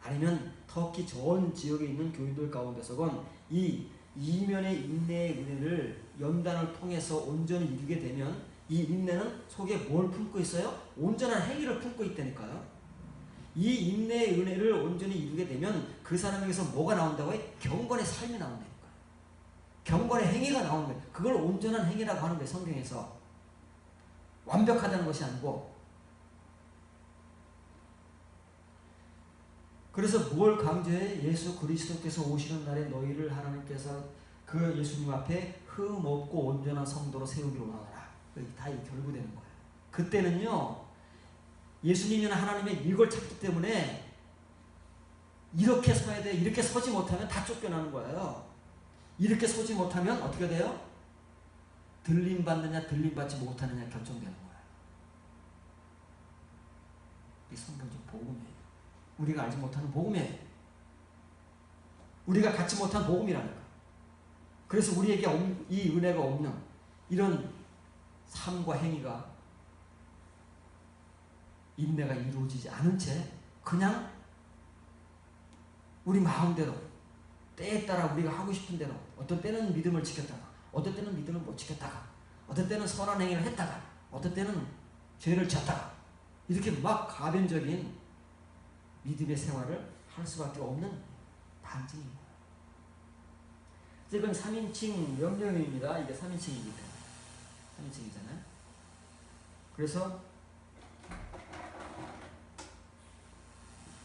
[SPEAKER 1] 아니면 터키 전 지역에 있는 교인들 가운데서든 이 이면의 인내의 은혜를 연단을 통해서 온전히 이루게 되면 이 인내는 속에 뭘 품고 있어요? 온전한 행위를 품고 있다니까요. 이 인내의 은혜를 온전히 이루게 되면 그 사람에게서 뭐가 나온다고 해? 경건의 삶이 나온다니까요. 경건의 행위가 나오는 거예요. 그걸 온전한 행위라고 하는 거예요. 성경에서. 완벽하다는 것이 아니고. 그래서 뭘 강조해? 예수 그리스도께서 오시는 날에 너희를 하나님께서 그 예수님 앞에 흠 없고 온전한 성도로 세우기로 원하노라. 다 결부되는 거예요. 그때는요, 예수님이나 하나님의 이걸 찾기 때문에 이렇게 서야 돼. 이렇게 서지 못하면 다 쫓겨나는 거예요. 이렇게 서지 못하면 어떻게 돼요? 들림받느냐 들림받지 못하느냐 결정되는 거예요. 이 성경적 복음이에요. 우리가 알지 못하는 복음이에요. 우리가 갖지 못한 복음이라니까. 그래서 우리에게 이 은혜가 없는 이런 삶과 행위가, 인내가 이루어지지 않은 채 그냥 우리 마음대로 때에 따라 우리가 하고 싶은 대로, 어떤 때는 믿음을 지켰다가 어떤 때는 믿음을 못 지켰다가 어떤 때는 선한 행위를 했다가 어떤 때는 죄를 졌다가 이렇게 막 가변적인 믿음의 생활을 할 수밖에 없는 반증입니다. 이건 3인칭 명령입니다. 이게 3인칭입니다. 3인칭이잖아요. 그래서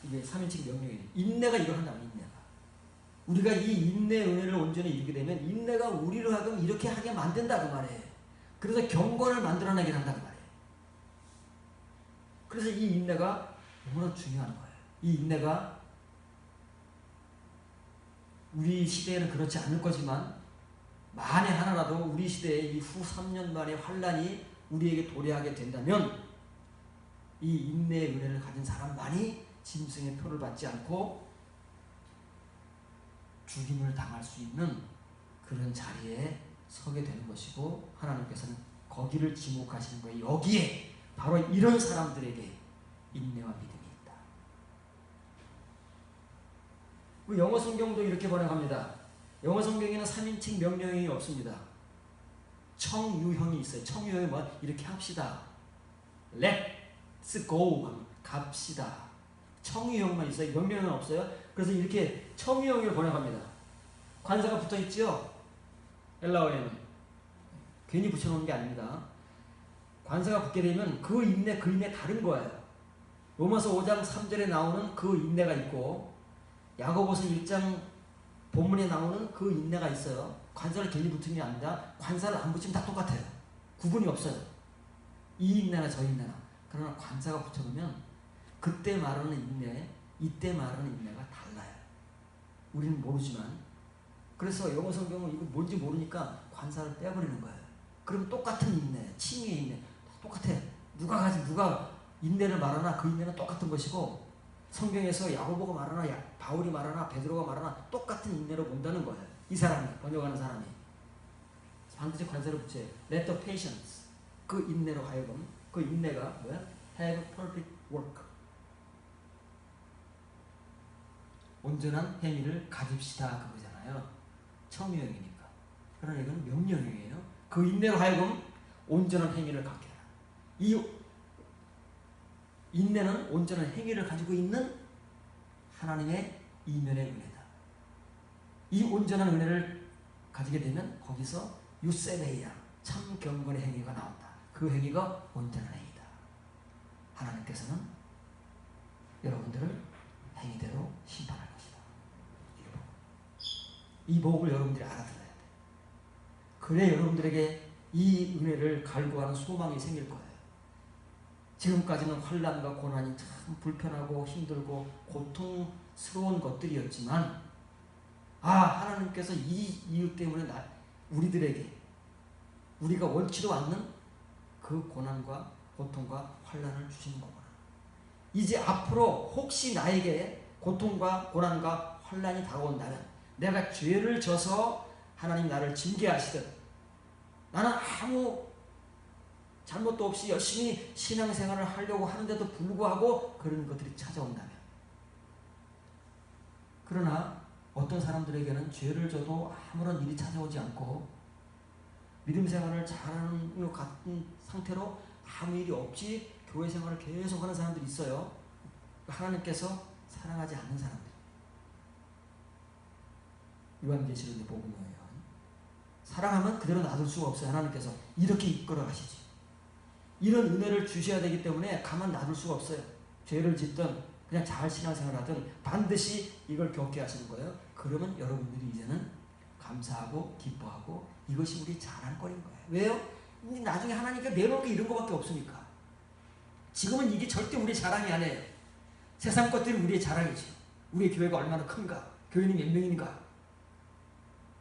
[SPEAKER 1] 이게 3인칭 명령이에요. 인내가 이걸 한다면, 인내가. 우리가 이 인내의 은혜를 온전히 이루게 되면 인내가 우리를 하여금 이렇게 하게 만든다 그 말이에요. 그래서 경건을 만들어내게 한다 그 말이에요. 그래서 이 인내가 너무나 중요한 거예요. 이 인내가 우리 시대에는 그렇지 않을 거지만 만에 하나라도 우리 시대의 이 후 3년 만의 환란이 우리에게 도래하게 된다면 이 인내의 은혜를 가진 사람만이 짐승의 표를 받지 않고 죽임을 당할 수 있는 그런 자리에 서게 되는 것이고, 하나님께서는 거기를 지목하시는 거예요. 여기에 바로 이런 사람들에게 인내와 믿음이 있다. 그 영어 성경도 이렇게 번역합니다. 영어 성경에는 3인칭 명령이 없습니다. 청유형이 있어요. 청유형이 뭐 이렇게 합시다. Let's go. 갑시다. 청유형만 있어요. 명령은 없어요. 그래서 이렇게 청유형을 번역합니다. 관사가 붙어 있죠. 헬라어에는 괜히 붙여놓은 게 아닙니다. 관사가 붙게 되면 그 인내 다른 거예요. 로마서 5장 3절에 나오는 그 인내가 있고 야고보서 1장 본문에 나오는 그 인내가 있어요. 관사를 괜히 붙은 게 아니라 관사를 안 붙이면 다 똑같아요. 구분이 없어요. 이 인내나 저 인내나. 그러나 관사가 붙여놓으면 그때 말하는 인내, 이때 말하는 인내가 달라요. 우리는 모르지만. 그래서 영어 성경은 이거 뭔지 모르니까 관사를 빼버리는 거예요. 그럼 똑같은 인내, 칭의의 인내 똑같아. 누가 인내를 말하나 그 인내는 똑같은 것이고, 성경에서 야고보가 말하나 바울이 말하나 베드로가 말하나 똑같은 인내로 본다는 거예요. 이 사람이, 번역하는 사람이 반드시 관사를 붙여요. Let the patience, 그 인내로 하여금, 그 인내가 뭐야? Have perfect work, 온전한 행위를 가집시다 그거잖아요. 청유형이니까. 그러나 이건 명령형이에요. 그 인내로 하여금 온전한 행위를 갖게 하라. 이 인내는 온전한 행위를 가지고 있는 하나님의 이면의 은혜다. 이 온전한 은혜를 가지게 되면 거기서 유세베이야, 참 경건의 행위가 나온다. 그 행위가 온전한 행위다. 하나님께서는 여러분들을 행위대로 심판할 것이다. 이 복을 여러분들이 알아들어야 돼. 그래 여러분들에게 이 은혜를 갈구하는 소망이 생길 거예요. 지금까지는 환난과 고난이 참 불편하고 힘들고 고통스러운 것들이었지만, 하나님께서 이 이유 때문에 우리들에게 우리가 원치도 않는 그 고난과 고통과 환난을 주시는 거구나. 이제 앞으로 혹시 나에게 고통과 고난과 환난이 다가온다면, 내가 죄를 져서 하나님 나를 징계하시든 나는 아무 잘못도 없이 열심히 신앙생활을 하려고 하는데도 불구하고 그런 것들이 찾아온다면, 그러나 어떤 사람들에게는 죄를 져도 아무런 일이 찾아오지 않고 믿음 생활을 잘하는 것 같은 상태로 아무 일이 없이 교회 생활을 계속하는 사람들이 있어요. 하나님께서 사랑하지 않는 사람들. 요한계시록에 복음이에요. 사랑하면 그대로 놔둘 수가 없어요. 하나님께서 이렇게 이끌어 가시지. 이런 은혜를 주셔야 되기 때문에 가만 놔둘 수가 없어요. 죄를 짓든 그냥 잘 신앙생활하든 반드시 이걸 겪게 하시는 거예요. 그러면 여러분들이 이제는 감사하고 기뻐하고 이것이 우리 자랑거리인 거예요. 왜요? 우리 나중에 하나님께 내놓을 게 이런 거밖에 없으니까. 지금은 이게 절대 우리 자랑이 아니에요. 세상 것들이 우리의 자랑이죠. 우리의 교회가 얼마나 큰가, 교인이 몇 명인가,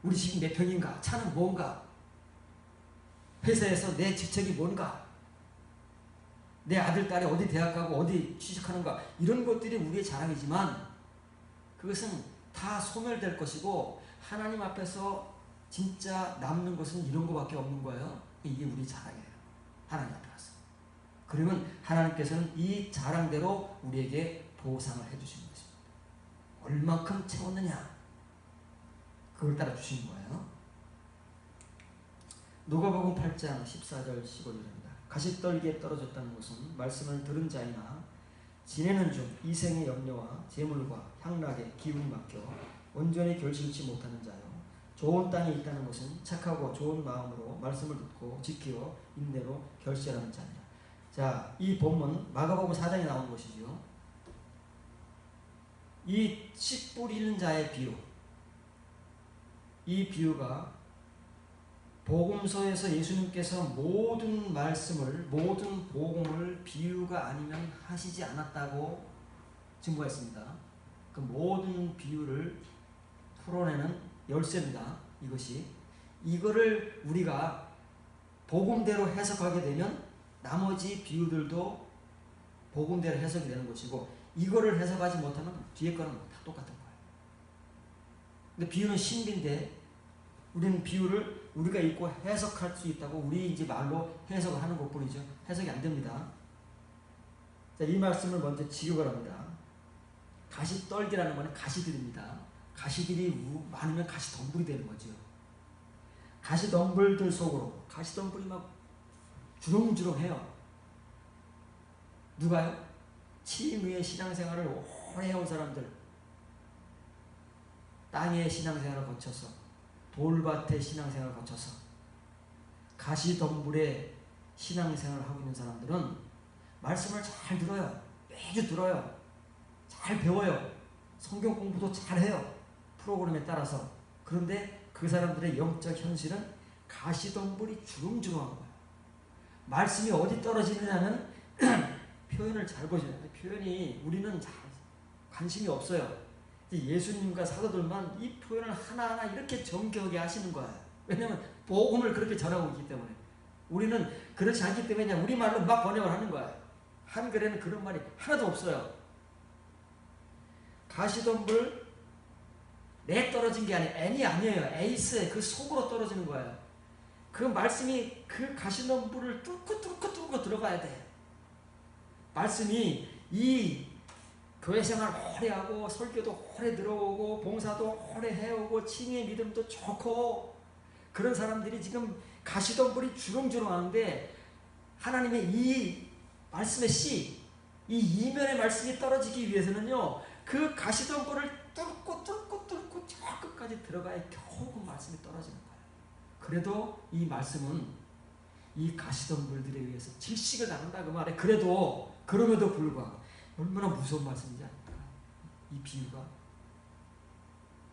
[SPEAKER 1] 우리 집이 몇 평인가, 차는 뭔가, 회사에서 내 직책이 뭔가, 내 아들, 딸이 어디 대학 가고 어디 취직하는가, 이런 것들이 우리의 자랑이지만 그것은 다 소멸될 것이고 하나님 앞에서 진짜 남는 것은 이런 것밖에 없는 거예요. 이게 우리 자랑이에요. 하나님 앞에 가서. 그러면 하나님께서는 이 자랑대로 우리에게 보상을 해주시는 것입니다. 얼만큼 채웠느냐, 그걸 따라 주시는 거예요. 누가복음 8장 14절 15절입니다. 가시떨기에 떨어졌다는 것은 말씀을 들은 자이나 지내는 중 이생의 염려와 재물과 향락에 기운이 막혀 온전히 결실치 못하는 자요. 좋은 땅에 있다는 것은 착하고 좋은 마음으로 말씀을 듣고 지키어 인내로 결실하는 자니라. 자, 이 본문 마가복음 4장에 나온 것이죠. 이 씨 뿌리는 자의 비유, 이 비유가 복음서에서 예수님께서 모든 말씀을, 모든 복음을 비유가 아니면 하시지 않았다고 증거했습니다. 그 모든 비유를 풀어내는 열쇠입니다. 이거를 우리가 복음대로 해석하게 되면 나머지 비유들도 복음대로 해석이 되는 것이고, 이거를 해석하지 못하면 뒤에 거는 다 똑같은 거예요. 근데 비유는 신비인데 우리는 비유를 우리가 읽고 해석할 수 있다고 우리 이제 말로 해석을 하는 것뿐이죠. 해석이 안 됩니다. 자, 이 말씀을 먼저 지옥을 합니다. 가시떨기라는 것은 가시들입니다. 가시들이 많으면 가시덤불이 되는 거죠. 가시덤불들 속으로, 가시덤불이 막 주렁주렁해요. 누가요? 취미의 신앙생활을 오래 해온 사람들, 땅의 신앙생활을 거쳐서, 돌밭의 신앙생활을 거쳐서 가시덤불의 신앙생활을 하고 있는 사람들은 말씀을 잘 들어요. 매주 들어요. 잘 배워요. 성경 공부도 잘해요. 프로그램에 따라서. 그런데 그 사람들의 영적 현실은 가시덤불이 주렁주렁한 거예요. 말씀이 어디 떨어지느냐는 표현을 잘 보셔야 돼요. 표현이 우리는 잘 관심이 없어요. 예수님과 사도들만 이 표현을 하나하나 이렇게 정교하게 하시는 거예요. 왜냐하면 복음을 그렇게 전하고 있기 때문에. 우리는 그렇지 않기 때문에 그냥 우리말로 막 번역을 하는 거예요. 한글에는 그런 말이 하나도 없어요. 가시덤불 내 떨어진 게 아니에요. N이 아니에요. 에이스에 그 속으로 떨어지는 거예요. 그 말씀이 그 가시덤불을 뚫고 들어가야 돼. 말씀이 이 교회 생활 오래 하고 설교도 오래 들어오고 봉사도 오래 해오고 칭의 믿음도 좋고 그런 사람들이 지금 가시덤불이 주렁주렁하는데 하나님의 이 말씀의 씨, 이 이면의 말씀이 떨어지기 위해서는요, 그 가시덤불을 뚫고 저 끝까지 들어가야 겨우 그 말씀이 떨어지는 거예요. 그래도 이 말씀은 이 가시덤불들에 의해서 질식을 당한다 그 말에, 그럼에도 불구하고 얼마나 무서운 말씀인지 아닙니까? 이 비유가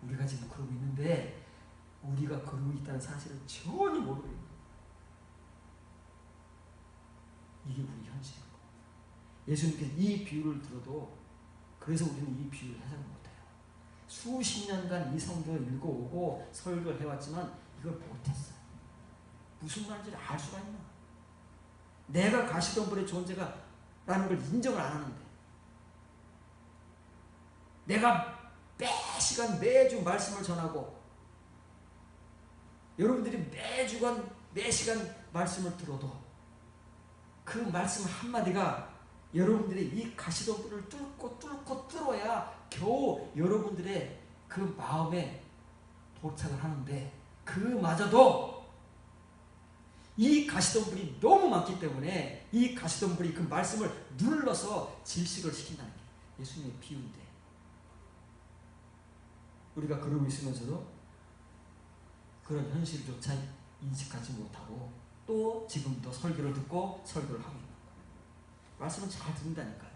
[SPEAKER 1] 우리가 지금 그러고 있는데 우리가 그러고 있다는 사실을 전혀 모르고 있는 거예요. 이게 우리 현실인 거예요. 예수님께서 이 비유를 들어도 그래서 우리는 이 비유를 해석을 못해요. 수십 년간 이 성경을 읽어오고 설교를 해왔지만 이걸 못했어요. 무슨 말인지 알 수가 있나? 내가 가시덤불의 존재가 라는 걸 인정을 안 하는데, 내가 매주 말씀을 전하고 여러분들이 매시간 말씀을 들어도 그 말씀 한마디가 여러분들의 이 가시덤불을 뚫고 뚫어야 겨우 여러분들의 그 마음에 도착을 하는데, 그마저도 이 가시덤불이 너무 많기 때문에 이 가시덤불이 그 말씀을 눌러서 질식을 시킨다는 게 예수님의 비유인데, 우리가 그러고 있으면서도 그런 현실조차 인식하지 못하고 또 지금도 설교를 듣고 설교를 하고 있는 거예요. 말씀은 잘 듣는다니까요.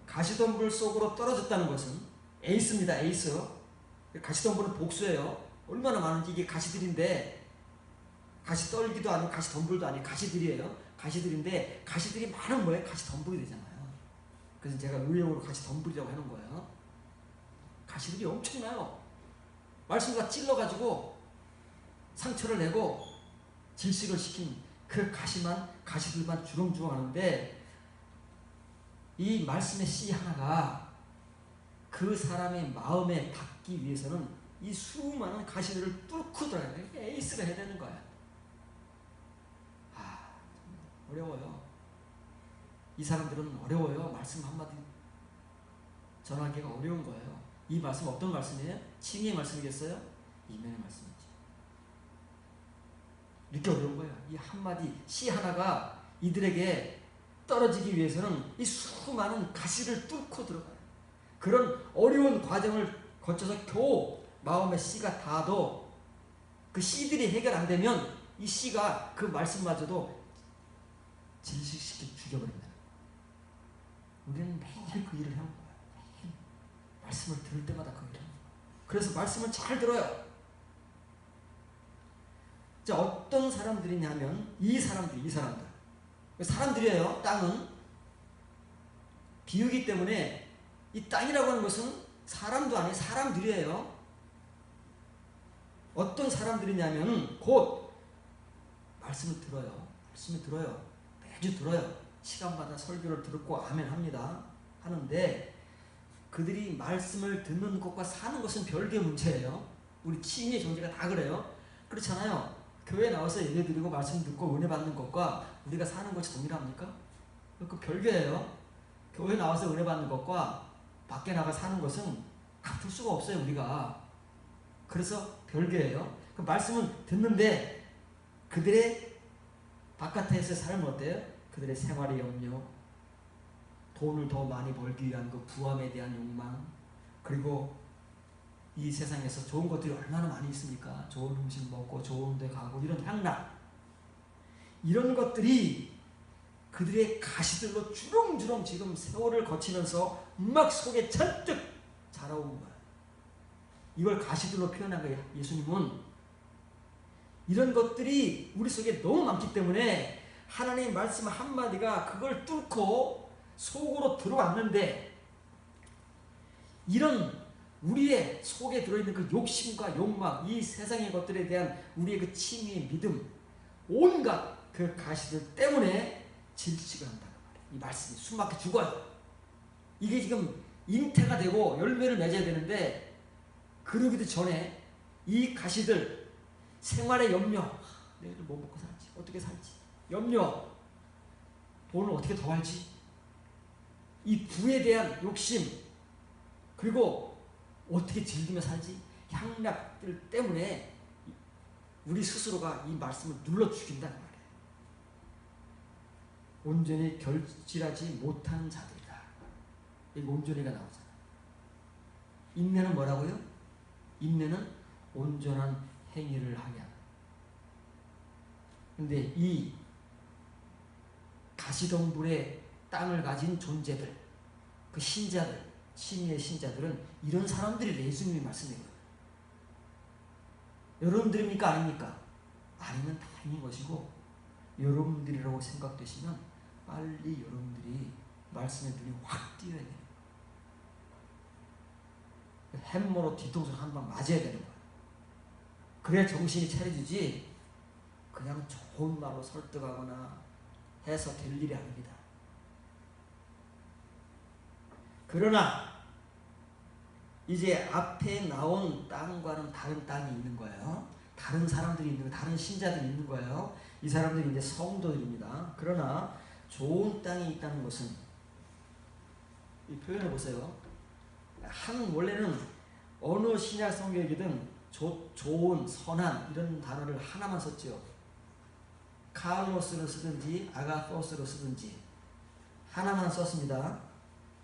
[SPEAKER 1] 가시덤불 속으로 떨어졌다는 것은 에이스입니다. 에이스. 가시덤불은 복수예요. 얼마나 많은지. 이게 가시들인데, 가시 떨기도 아니고 가시덤불도 아니고 가시들이에요. 가시들인데 가시들이 많은 거예요. 가시덤불이 되잖아요. 그래서 제가 의역으로 가시덤불이라고 하는 거예요. 가시들이 엄청나요. 말씀과 찔러가지고 상처를 내고 질식을 시킨 그 가시들만 주렁주렁 하는데, 이 말씀의 씨 하나가 그 사람의 마음에 닿기 위해서는 이 수많은 가시들을 뚫고 들어가야 돼요. 에이스가 해야 되는 거야. 어려워요. 이 사람들은 어려워요. 말씀 한마디 전하기가 어려운 거예요. 이 말씀 어떤 말씀이에요? 칭의의 말씀이겠어요? 이면의 말씀이죠. 이렇게 어려운 거예요. 이 한마디 시 하나가 이들에게 떨어지기 위해서는 이 수많은 가시를 뚫고 들어가요. 그런 어려운 과정을 거쳐서 겨우 마음의 씨가 닿아도 그 씨들이 해결 안 되면 이 씨가 그 말씀마저도 질식시켜 죽여버린다. 우리는 매일 그 일을 하는 거야. 매일 말씀을 들을 때마다 그 일을 하는 거야. 그래서 말씀을 잘 들어요. 자, 어떤 사람들이냐면 이 사람들. 사람들이에요. 땅은 비유기 때문에 이 땅이라고 하는 것은 사람도 아니에요. 사람들이에요. 어떤 사람들이냐면 곧 말씀을 들어요. 매주 들어요. 시간마다 설교를 듣고 아멘 합니다. 하는데 그들이 말씀을 듣는 것과 사는 것은 별개의 문제예요. 우리 칭의의 존재가 다 그래요. 그렇잖아요. 교회 나와서 예배 드리고 말씀 듣고 은혜 받는 것과 우리가 사는 것이 동일합니까? 그 별개예요. 교회 나와서 은혜 받는 것과 밖에 나가 사는 것은 같을 수가 없어요. 우리가. 그래서 별개예요. 그 말씀은 듣는데 그들의 바깥에서 삶은 어때요? 그들의 생활의 염려, 돈을 더 많이 벌기 위한 그 부함에 대한 욕망, 그리고 이 세상에서 좋은 것들이 얼마나 많이 있습니까? 좋은 음식 먹고 좋은 데 가고 이런 향락, 이런 것들이 그들의 가시들로 주렁주렁 지금 세월을 거치면서 막 속에 잔뜩 자라온 거야. 이걸 가시들로 표현한 거예요. 예수님은 이런 것들이 우리 속에 너무 많기 때문에 하나님의 말씀 한마디가 그걸 뚫고 속으로 들어왔는데, 이런 우리의 속에 들어있는 그 욕심과 욕망, 이 세상의 것들에 대한 우리의 그 칭의의 믿음, 온갖 그 가시들 때문에 질식을 한다는 말이에요. 이 말씀이 숨막혀 죽어요. 이게 지금 잉태가 되고 열매를 맺어야 되는데, 그러기도 전에 이 가시들, 생활의 염려, 내일 뭐 먹고 살지, 어떻게 살지, 염려, 돈을 어떻게 더 벌지, 이 부에 대한 욕심, 그리고 어떻게 즐기며 살지, 향락들 때문에 우리 스스로가 이 말씀을 눌러 죽인다는 말이에요. 온전히 결실하지 못한 자들이다. 여기 온전히가 나오잖아요. 인내는 뭐라고요? 인내는 온전한 행위를 하게 한다. 근데 이 가시덤불의 땅을 가진 존재들, 그 신자들, 칭의의 신자들은 이런 사람들이 예수님이 말씀인 거예요. 여러분들입니까? 아닙니까? 아니면 다행인 것이고, 여러분들이라고 생각되시면 빨리 여러분들이 말씀의 눈이 확 띄어야 돼요. 햄머로 뒤통수 한 방 맞아야 되는 거예요. 그래야 정신이 차려지지, 그냥 좋은 말로 설득하거나 해서 될 일이 아닙니다. 그러나 이제 앞에 나온 땅과는 다른 땅이 있는 거예요. 다른 사람들이 있는 거예요. 다른 신자들이 있는 거예요. 이 사람들이 이제 성도들입니다. 그러나 좋은 땅이 있다는 것은, 이 표현해 보세요. 원래는 어느 신약 성경이든 좋은, 선한 이런 단어를 하나만 썼죠. 카르로스를 쓰든지 아가토스를 쓰든지 하나만 썼습니다.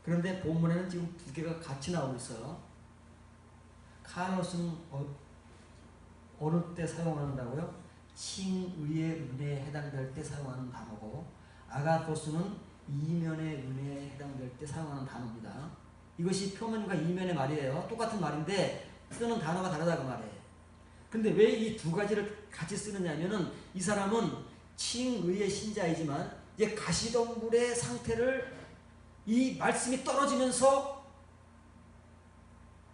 [SPEAKER 1] 그런데 본문에는 지금 두 개가 같이 나오고 있어요. 카르로스는 어느 때 사용한다고요? 칭의의 은혜에 해당될 때 사용하는 단어고, 아가토스는 이면의 은혜에 해당될 때 사용하는 단어입니다. 이것이 표면과 이면의 말이에요. 똑같은 말인데 쓰는 단어가 다르다 그 말이에요. 근데 왜 이 두 가지를 같이 쓰느냐면은 이 사람은 칭의의 신자이지만 이제 가시덤불의 상태를 이 말씀이 떨어지면서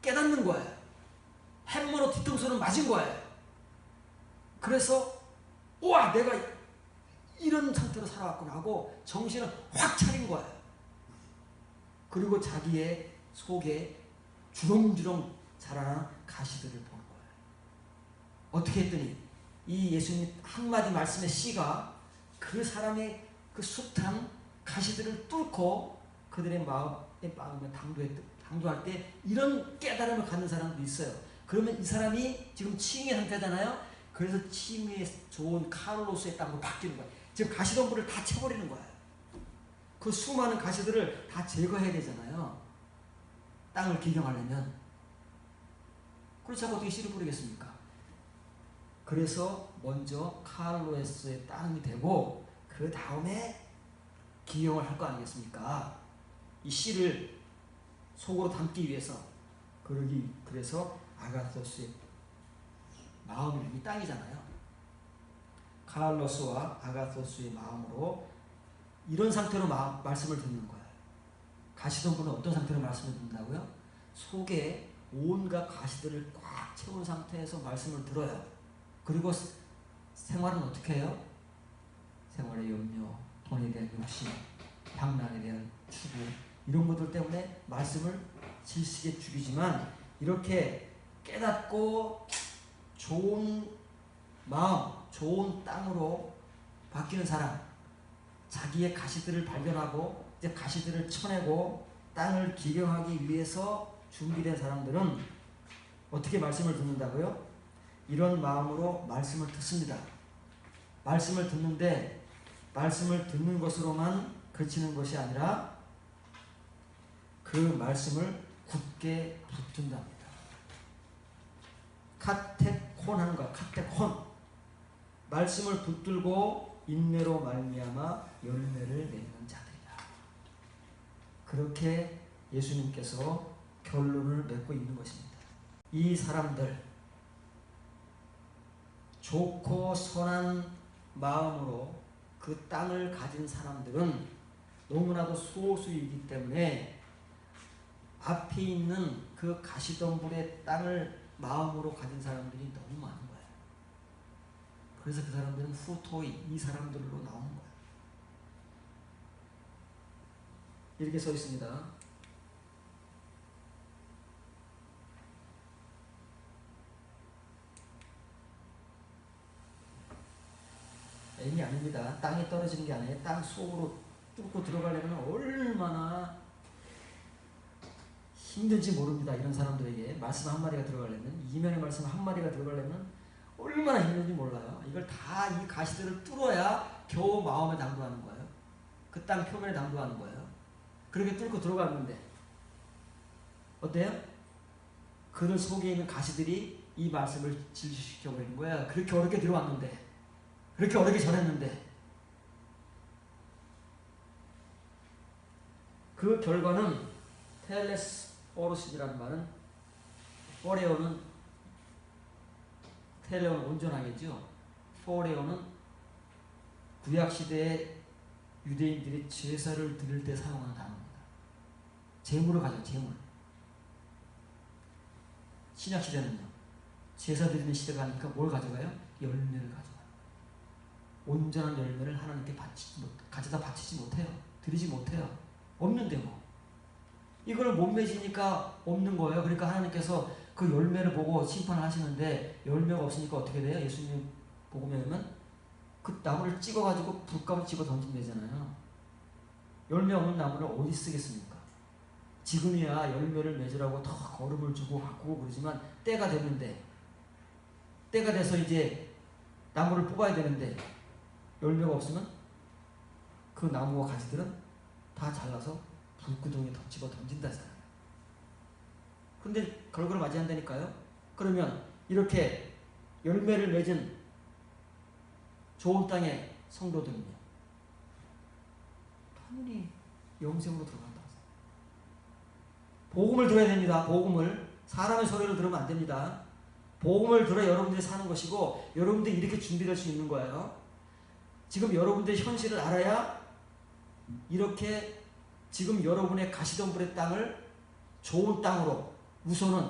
[SPEAKER 1] 깨닫는 거예요. 햄머로 뒤통수를 맞은 거예요. 그래서 우와 내가 이런 상태로 살아왔구나 하고 정신을 확 차린 거예요. 그리고 자기의 속에 주렁주렁 자라난 가시들을 본 거예요. 어떻게 했더니 이 예수님 한마디 말씀의 씨가 그 사람의 그 숱한 가시들을 뚫고 그들의 마음에 당도할 때 이런 깨달음을 갖는 사람도 있어요. 그러면 이 사람이 지금 칭의 상태잖아요. 그래서 칭의에 좋은 카를로스의 땅으로 바뀌는 거예요. 지금 가시덤불을 다 채버리는 거예요. 그 수많은 가시들을 다 제거해야 되잖아요. 땅을 기경하려면. 그렇지 않고 어떻게 씨를 뿌리겠습니까? 그래서 먼저 카를로스의 땅이 되고 그 다음에 기경을 할 거 아니겠습니까? 이 씨를 속으로 담기 위해서. 그래서 아가토스의 마음 이름이 땅이잖아요. 카를로스와 아가토스의 마음으로 이런 상태로 말씀을 듣는 거예요. 가시덤불은 어떤 상태로 말씀을 듣는다고요? 속에 온갖 가시들을 꽉 채운 상태에서 말씀을 들어요. 그리고 생활은 어떻게 해요? 생활의 염려, 돈에 대한 욕심, 방랑에 대한 추구 이런 것들 때문에 말씀을 질식에 죽이지만 이렇게 깨닫고 좋은 마음, 좋은 땅으로 바뀌는 사람, 자기의 가시들을 발견하고 이제 가시들을 쳐내고 땅을 기경하기 위해서 준비된 사람들은 어떻게 말씀을 듣는다고요? 이런 마음으로 말씀을 듣습니다. 말씀을 듣는데 말씀을 듣는 것으로만 그치는 것이 아니라 그 말씀을 굳게 붙든답니다. 카테콘 하는 거야. 카테콘. 말씀을 붙들고 인내로 말미암아 열매를 맺는 자들이다. 그렇게 예수님께서 결론을 맺고 있는 것입니다. 이 사람들 좋고 선한 마음으로 그 땅을 가진 사람들은 너무나도 소수이기 때문에 앞에 있는 그 가시덤불의 땅을 마음으로 가진 사람들이 너무 많은 거예요. 그래서 그 사람들은 후토이 이 사람들로 나오는 거예요. 이렇게 써 있습니다. M이 아닙니다. 땅에 떨어지는 게 아니에요. 땅 속으로 뚫고 들어가려면 얼마나 힘든지 모릅니다. 이런 사람들에게 말씀 한 마디가 들어가려면, 이면의 말씀 한 마디가 들어가려면 얼마나 힘든지 몰라요. 이걸 다 이 가시들을 뚫어야 겨우 마음에 당도하는 거예요. 그 땅 표면에 당도하는 거예요. 그렇게 뚫고 들어갔는데 어때요? 그들 속에 있는 가시들이 이 말씀을 질식시켜버리는 거야. 그렇게 어렵게 들어왔는데, 그렇게 어렵게 전했는데. 그 결과는 텔레스포로시라는 말은 포레오는 텔레오는 온전하겠죠. 포레오는 구약시대에 유대인들이 제사를 드릴 때 사용하는 단어입니다. 제물을 가져요. 제물. 신약시대는요. 제사 드리는 시대가 아니니까 뭘 가져가요? 열매를 가져가요. 온전한 열매를 하나님께 가져다 바치지 못해요. 드리지 못해요. 없는데 뭐. 이걸 못 맺으니까 없는 거예요. 그러니까 하나님께서 그 열매를 보고 심판을 하시는데 열매가 없으니까 어떻게 돼요? 예수님 복음에는 그 나무를 찍어가지고 불감을 집어 던지면 되잖아요. 열매 없는 나무를 어디 쓰겠습니까? 지금이야 열매를 맺으라고 더 거름을 주고 바꾸고 그러지만 때가 됐는데, 때가 돼서 이제 나무를 뽑아야 되는데 열매가 없으면 그 나무와 가지들은 다 잘라서 불구덩이에 집어 던진다잖아요. 근데 결과를 맞이한다니까요. 그러면 이렇게 열매를 맺은 좋은 땅의 성도들은요, 당연히 영생으로 들어간다. 복음을 들어야 됩니다. 복음을. 사람의 소리를 들으면 안 됩니다. 복음을 들어 여러분들이 사는 것이고, 여러분들이 이렇게 준비될 수 있는 거예요. 지금 여러분들의 현실을 알아야 이렇게 지금 여러분의 가시덤불의 땅을 좋은 땅으로, 우선은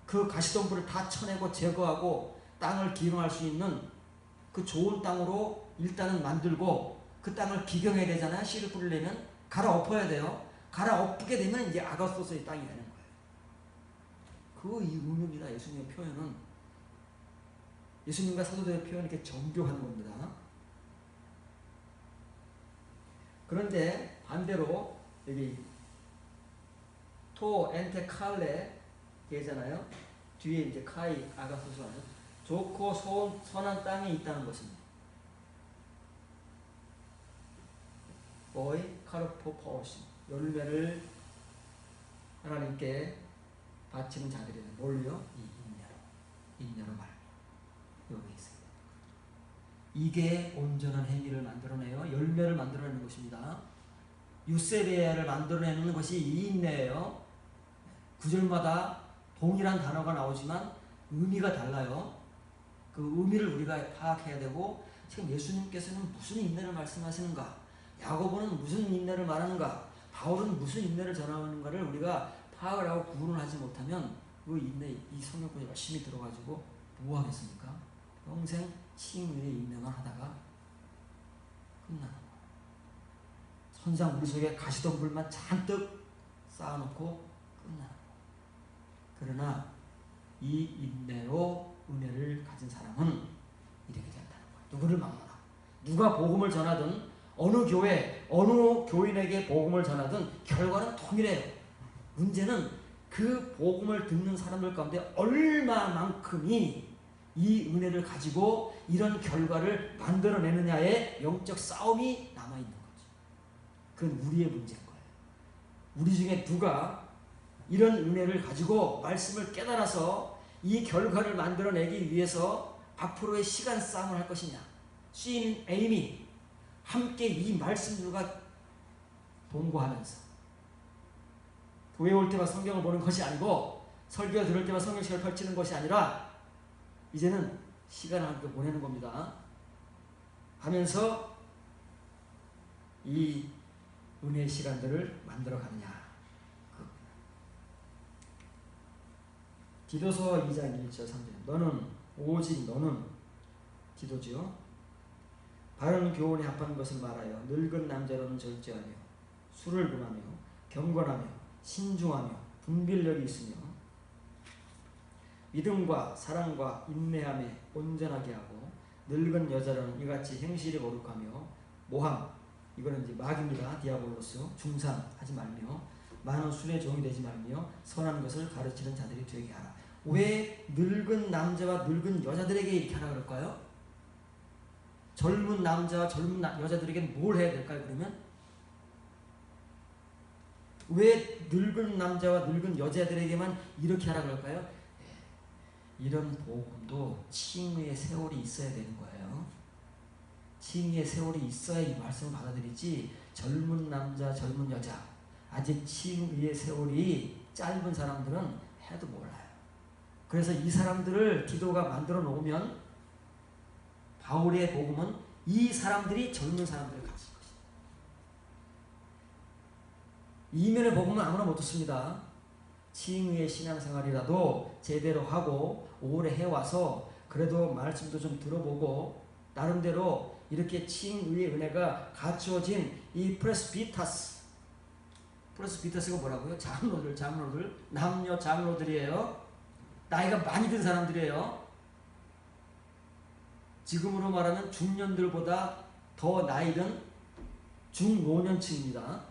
[SPEAKER 1] 그 가시덤불을 다 쳐내고 제거하고 땅을 기경할 수 있는 그 좋은 땅으로 일단은 만들고, 그 땅을 기경해야 되잖아요. 씨를 뿌리려면 갈아엎어야 돼요. 갈아엎게 되면 이제 아가소스의 땅이 되는 거예요. 그 의미입니다. 예수님의 표현은. 예수님과 사도들의 표현은 이렇게 정교한 겁니다. 그런데 반대로 여기 토 엔테 칼레 얘잖아요. 뒤에 이제 카이 아가소스 하는 좋고 선한 땅이 있다는 것입니다. 보이 카르포 파오신 열매를 하나님께 바치는 자들이에요. 뭘요? 이 인내로 말. 여기 있습니다. 이게 온전한 행위를 만들어내요. 열매를 만들어내는 것입니다. 유세베아를 만들어내는 것이 이 인내예요. 구절마다 동일한 단어가 나오지만 의미가 달라요. 그 의미를 우리가 파악해야 되고, 지금 예수님께서는 무슨 인내를 말씀하시는가, 야고보는 무슨 인내를 말하는가, 바울은 무슨 인내를 전하는가를 우리가 파악을 하고 구분을 하지 못하면 그 인내, 이 성경권에 열심히 들어가지고 뭐 하겠습니까? 평생 칭의의 인내만 하다가 끝나는 거예요. 선상 우리 속에 가시덤불만 잔뜩 쌓아놓고 끝나는 거예요. 그러나 이 인내로 은혜를 가진 사람은 이렇게 된다는 거예요. 누구를 만나나, 누가 복음을 전하든, 어느 교회, 어느 교인에게 복음을 전하든 결과는 동일해요. 문제는 그 복음을 듣는 사람들 가운데 얼마만큼이 이 은혜를 가지고 이런 결과를 만들어내느냐의 영적 싸움이 남아있는 거죠. 그건 우리의 문제인 거예요. 우리 중에 누가 이런 은혜를 가지고 말씀을 깨달아서 이 결과를 만들어내기 위해서 앞으로의 시간 싸움을 할 것이냐. 신, 에이미 함께 이 말씀들과 동거하면서 교회 올 때만 성경을 보는 것이 아니고, 설교 들을 때만 성경책을 펼치는 것이 아니라 이제는 시간을 함께 보내는 겁니다. 하면서 이 은혜의 시간들을 만들어가느냐. 디도서 2장 1절 3절 오직 너는 디도지요. 바른 교훈에 합한 것을 말하여 늙은 남자로는 절제하며 술을 금하며 경건하며 신중하며 분별력이 있으며 믿음과 사랑과 인내함에 온전하게 하고, 늙은 여자로는 이같이 행실이 거룩하며 모함, 이거는 이제 마귀입니다. 디아볼로스, 중상하지 말며 많은 술의 종이 되지 말며 선한 것을 가르치는 자들이 되게 하라. 왜 늙은 남자와 늙은 여자들에게 이렇게 하라 그럴까요? 젊은 남자와 젊은 여자들에게 뭘 해야 될까요? 그러면 왜 늙은 남자와 늙은 여자들에게만 이렇게 하라 그럴까요? 이런 복음도 칭의의 세월이 있어야 되는 거예요. 칭의의 세월이 있어야 이 말씀을 받아들이지, 젊은 남자, 젊은 여자, 아직 칭의의 세월이 짧은 사람들은 해도 몰라요. 그래서 이 사람들을 기도가 만들어 놓으면 바울의 복음은 이 사람들이 젊은 사람들을 가르칠 것이다. 이면의 복음은 아무나 못 듣습니다. 칭의의 신앙생활이라도 제대로 하고 오래 해와서 그래도 말씀도 좀 들어보고 나름대로 이렇게 칭의의 은혜가 갖추어진 이 프레스비타스가 뭐라고요? 장로들, 남녀 장로들이에요. 나이가 많이 든 사람들이에요. 지금으로 말하면 중년들보다 더 나이든 중노년층입니다.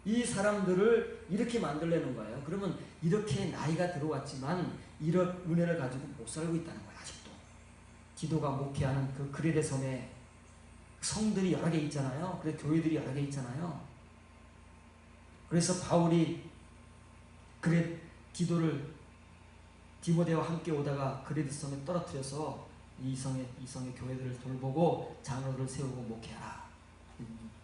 [SPEAKER 1] 이 사람들을 이렇게 만들려는 거예요. 그러면 이렇게 나이가 들어왔지만 이런 은혜를 가지고 못 살고 있다는 거예요. 아직도. 기도가 목회하는 그 그레데 섬에 성들이 여러 개 있잖아요. 그래서 교회들이 여러 개 있잖아요. 그래서 바울이 기도를 디모데와 함께 오다가 그레디 성에 떨어뜨려서 이 성의 교회들을 돌보고 장로들을 세우고 목회하라.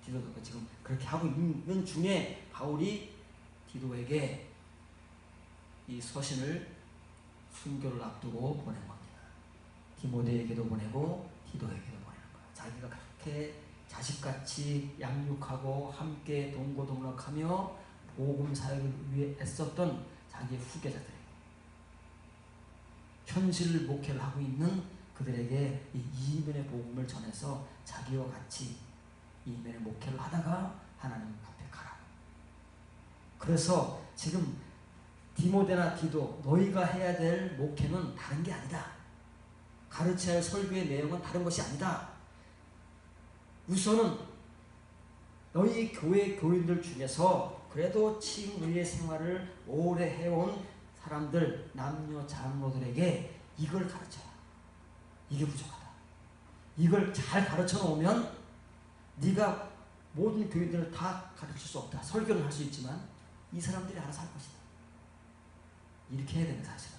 [SPEAKER 1] 디도가 지금 그렇게 하고 있는 중에 바울이 디도에게 이 서신을 순교를 앞두고 보낸 겁니다. 디모데에게도 보내고 디도에게도 보내는 거예요. 자기가 그렇게 자식같이 양육하고 함께 동고동락하며 복음 사역을 위해 애썼던 자기의 후계자들에게, 현실 목회를 하고 있는 그들에게 이 이면의 복음을 전해서 자기와 같이 이면의 목회를 하다가 하나님을 부탁하라. 그래서 지금 디모데나 디도, 너희가 해야 될 목회는 다른 게 아니다. 가르쳐야 할 설교의 내용은 다른 것이 아니다. 우선은 너희 교회 교인들 중에서 그래도 칭의의 생활을 오래 해온 사람들, 남녀 장로들에게 이걸 가르쳐라. 이게 부족하다. 이걸 잘 가르쳐 놓으면 네가 모든 교인들을 다 가르칠 수 없다. 설교는 할 수 있지만 이 사람들이 알아서 할 것이다. 이렇게 해야 되는 사실은.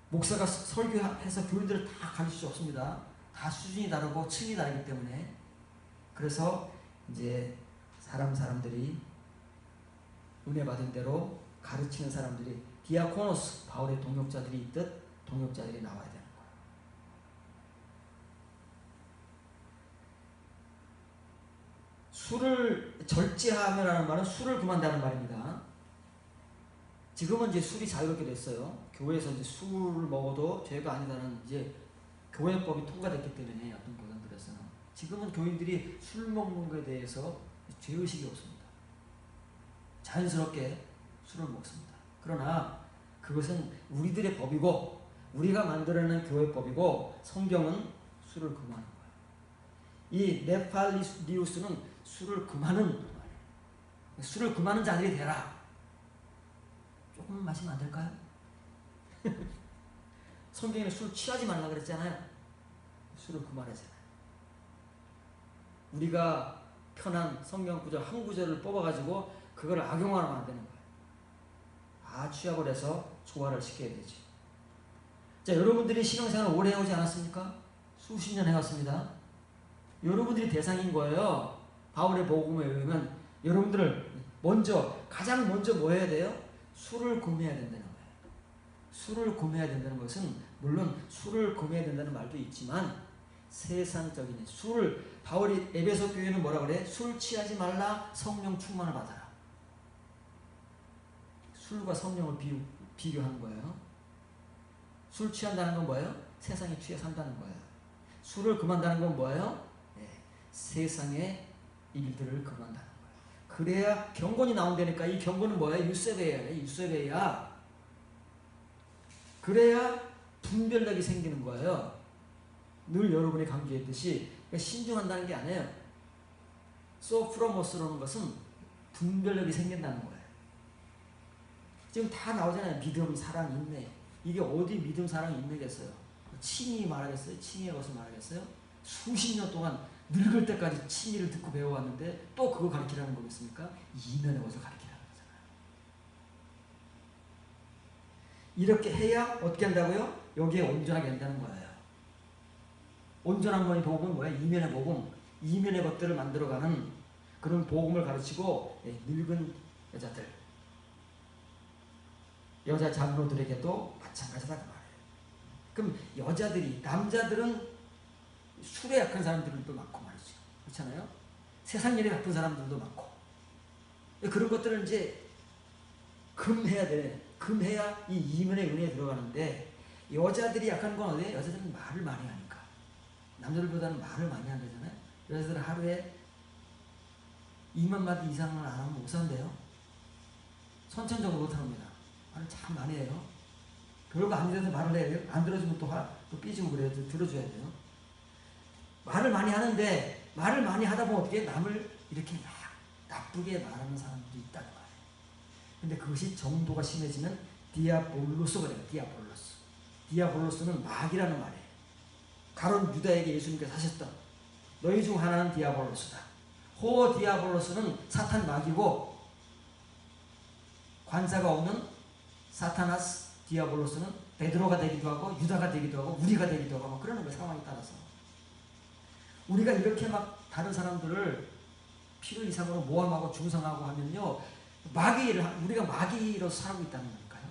[SPEAKER 1] 목사가 설교해서 교인들을 다 가르칠 수 없습니다. 다 수준이 다르고 층이 다르기 때문에. 그래서 이제 사람들이 은혜 받은 대로 가르치는 사람들이, 디아코노스, 바울의 동역자들이 있듯 동역자들이 나와야 되는 거예요. 술을 절제하며라는 말은 술을 그만다는 말입니다. 지금은 이제 술이 자유롭게 됐어요. 교회에서 이제 술을 먹어도 죄가 아니다는 이제 교회법이 통과됐기 때문에 어떤 교단들에서는 지금은 교인들이 술 먹는 것에 대해서 죄의식이 없습니다. 자연스럽게 술을 먹습니다. 그러나 그것은 우리들의 법이고 우리가 만들어낸 교회법이고 성경은 술을 금하는 거예요. 이 네팔리우스는 술을 금하는 말이에요. 술을 금하는 자들이 되라. 조금 마시면 안 될까요? 성경에는 술 취하지 말라 그랬잖아요. 술을 그만하잖아요. 우리가 편한 성경 구절 한 구절을 뽑아가지고 그걸 악용하면 안 되는 거예요. 다 취합을 해서 조화를 시켜야 되지. 자, 여러분들이 신앙생활을 오래 해오지 않았습니까? 수십 년 해왔습니다. 여러분들이 대상인 거예요. 바울의 복음에 의하면 여러분들을 가장 먼저 뭐 해야 돼요? 술을 금해야 된다는 거예요. 술을 금해야 된다는 것은 물론 술을 금해야 된다는 말도 있지만 세상적인 술을, 바울이 에베소 교회는 뭐라 그래? 술 취하지 말라, 성령 충만을 받아라. 술과 성령을 비교한 거예요. 술 취한다는 건 뭐예요? 세상에 취해 산다는 거예요. 술을 금한다는 건 뭐예요? 네, 세상의 일들을 금한다는 거예요. 그래야 경건이 나온다니까. 이 경건은 뭐예요? 유세베야. 그래야 분별력이 생기는 거예요. 늘 여러분이 강조했듯이 신중한다는 게 아니에요. 소프로모스라는 것은 분별력이 생긴다는 거예요. 지금 다 나오잖아요. 믿음, 사랑, 인내. 이게 어디 믿음, 사랑, 인내겠어요? 칭의 말하겠어요? 칭의의 것을 말하겠어요? 수십 년 동안 늙을 때까지 칭의를 듣고 배워왔는데 또 그거 가르치라는 거겠습니까? 이면의 것을 가르치라는 거잖아요. 이렇게 해야 어떻게 한다고요? 여기에 온전하게 한다는 거예요. 온전한 것의 복음은 뭐예요? 이면의 복음. 이면의 것들을 만들어가는 그런 복음을 가르치고 늙은 여자들, 여자 장로들에게도 마찬가지다 그 말이에요. 그럼 여자들이, 남자들은 술에 약한 사람들도 많고 말이죠. 그렇잖아요? 세상 일에 바쁜 사람들도 많고. 그런 것들을 이제 금해야 돼. 금해야 이 이면의 은혜에 들어가는데, 여자들이 약한 건 어디에? 여자들은 말을 많이 하니까. 남자들보다는 말을 많이 한다잖아요. 여자들은 하루에 2만 마디 이상을 안 하면 못 산대요. 선천적으로 못합니다. 말을 참 많이 해요. 별거 아닌데도 말을 해야 돼요. 안 들어주면 또 삐지고 그래요. 들어줘야 돼요. 말을 많이 하는데, 말을 많이 하다 보면 어떻게 남을 이렇게 막 나쁘게 말하는 사람도 있다는 거예요. 근데 그것이 정도가 심해지면 디아볼로스가 돼요. 디아볼로스. 디아볼로스는 마귀라는 말이에요. 가론 유다에게 예수님께서 하셨던, 너희 중 하나는 디아볼로스다. 호 디아볼로스는 사탄 마귀고 관사가 없는 사타나스, 디아볼로스는 베드로가 되기도 하고 유다가 되기도 하고 우리가 되기도 하고 그러는 거예요. 상황에 따라서. 우리가 이렇게 막 다른 사람들을 필요 이상으로 모함하고 중성하고 하면요, 우리가 마귀로 살고 있다는 거니까요.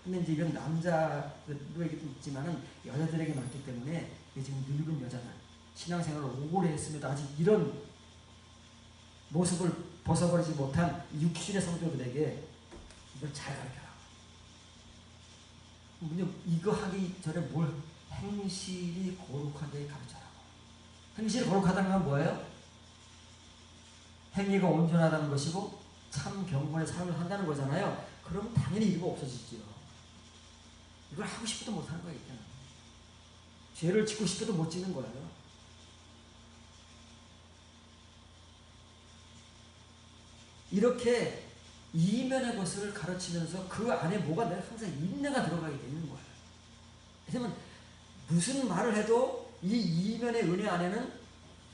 [SPEAKER 1] 근데 이제 이건 남자들에게도 있지만은 여자들에게 많기 때문에 지금 늙은 여자들, 신앙생활을 오래 했음에도 아직 이런 모습을 벗어버리지 못한 육신의 성도들에게 이걸 잘 가르쳐라. 이거 하기 전에 뭘 행실이 거룩하게 가르쳐라고. 행실이 거룩하다는 건 뭐예요? 행위가 온전하다는 것이고 참 경건의 삶을 한다는 거잖아요. 그러면 당연히 이유가 없어지죠. 이걸 하고 싶어도 못하는 거예요. 죄를 짓고 싶어도 못 짓는 거예요. 이렇게 이면의 것을 가르치면서 그 안에 뭐가 내가 항상 인내가 들어가게 되는 거예요. 왜냐면 무슨 말을 해도 이 이면의 은혜 안에는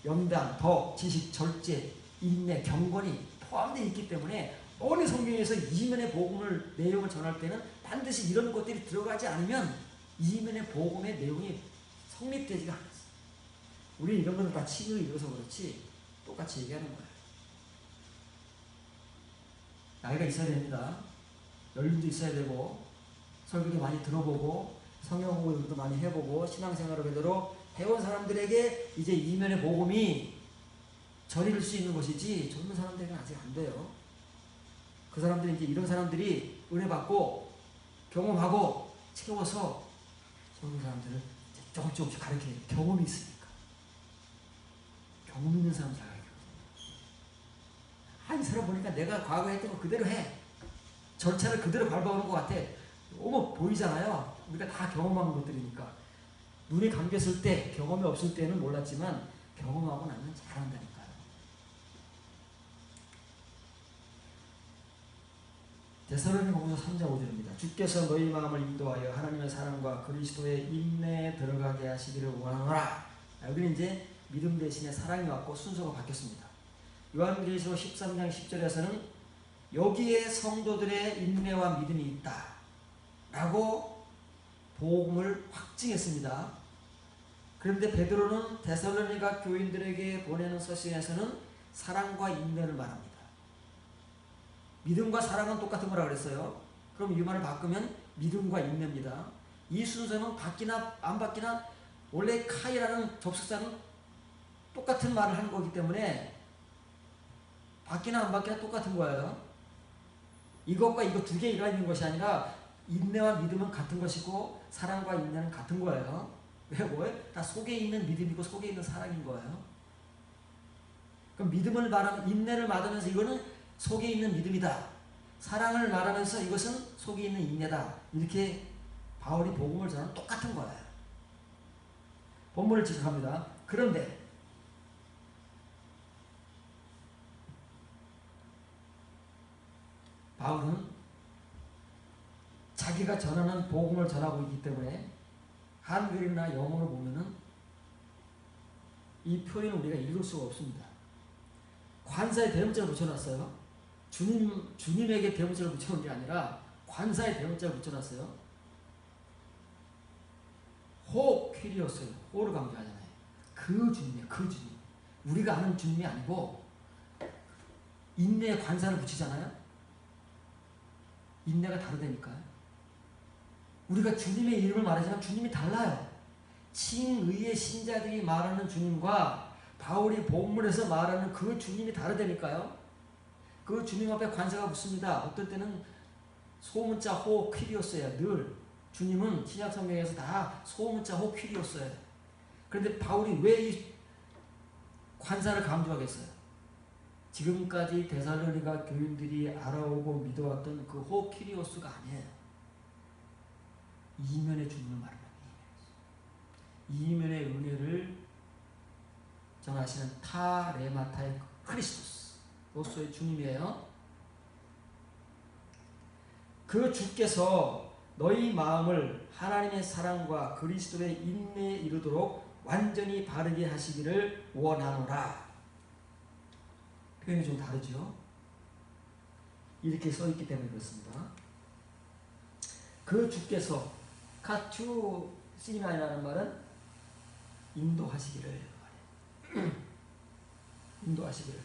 [SPEAKER 1] 염단, 덕, 지식, 절제, 인내, 경건이 포함되어 있기 때문에 어느 성경에서 이면의 복음을 내용을 전할 때는 반드시 이런 것들이 들어가지 않으면 이면의 복음의 내용이 성립되지가 않았어요. 우리 이런 것을 다 치유를 이뤄서 그렇지 똑같이 얘기하는 거예요. 나이가 있어야 됩니다. 연륜도 있어야 되고 설교도 많이 들어보고 성경 공부도 많이 해보고 신앙생활을 제대로 해온 사람들에게 이제 이면의 복음이 전해질 수 있는 것이지 젊은 사람들에게는 아직 안 돼요. 그 사람들이 이제 이런 사람들이 은혜 받고 경험하고 채워서 젊은 사람들을 조금씩 가르쳐요. 경험이 있으니까. 경험 있는 사람 잘 가르쳐요. 이 사람 보니까 내가 과거에 했던 거 그대로 해. 절차를 그대로 밟아오는 것 같아. 너무 보이잖아요. 우리가 다 경험한 것들이니까. 눈이 감겼을 때, 경험이 없을 때는 몰랐지만 경험하고 나면 잘한다니까요. 데살로니가후서 3장 5절입니다. 주께서 너희 마음을 인도하여 하나님의 사랑과 그리스도의 인내에 들어가게 하시기를 원하노라. 여기는 이제 믿음 대신에 사랑이 왔고 순서가 바뀌었습니다. 요한계시록 13장 10절에서는 여기에 성도들의 인내와 믿음이 있다 라고 복음을 확증했습니다. 그런데 베드로는 데살로니가 교인들에게 보내는 서신에서는 사랑과 인내를 말합니다. 믿음과 사랑은 똑같은 거라 그랬어요. 그럼 이 말을 바꾸면 믿음과 인내입니다. 이 순서는 바뀌나 안 바뀌나 원래 카이라는 접속사는 똑같은 말을 하는 거기 때문에 바뀌나 안 바뀌나 똑같은 거예요. 이것과 이거 두 개가 있는 것이 아니라 인내와 믿음은 같은 것이고 사랑과 인내는 같은 거예요. 왜 뭐예요? 다 속에 있는 믿음이고 속에 있는 사랑인 거예요. 그럼 믿음을 말하면 인내를 말하면서 이거는 속에 있는 믿음이다. 사랑을 말하면서 이것은 속에 있는 인내다. 이렇게 바울이 복음을 전하는 똑같은 거예요. 본문을 지적합니다. 그런데 바울은 자기가 전하는 복음을 전하고 있기 때문에 한글이나 영어로 보면은 이 표현을 우리가 읽을 수가 없습니다. 관사에 대문자를 붙여놨어요. 주님에게 대문자를 붙여놓은 게 아니라 관사에 대문자를 붙여놨어요. 호 퀴리오스예요. 호를 강조하잖아요. 그 주님이에요. 그 주님. 우리가 아는 주님이 아니고 인내에 관사를 붙이잖아요. 인내가 다르다니까요. 우리가 주님의 이름을 말하지만 주님이 달라요. 칭의의 신자들이 말하는 주님과 바울이 본문에서 말하는 그 주님이 다르다니까요. 그 주님 앞에 관사가 붙습니다. 어떨 때는 소문자 호 퀴리오스예요. 늘 주님은 신약 성경에서 다 소문자 호 퀴리오스예요. 그런데 바울이 왜 이 관사를 강조하겠어요? 지금까지 데살로니가 교인들이 알아오고 믿어왔던 그 호 퀴리오스가 아니에요. 이면의 주님을 말합니다. 이면의 은혜를 전하시는 타레마타의 크리스토스 로서의 주님이에요. 그 주께서 너희 마음을 하나님의 사랑과 그리스도의 인내에 이르도록 완전히 바르게 하시기를 원하노라. 표현이 좀 다르죠? 이렇게 써있기 때문에 그렇습니다. 그 주께서 카투 시니마이라는 말은 인도하시기를 인도하시기를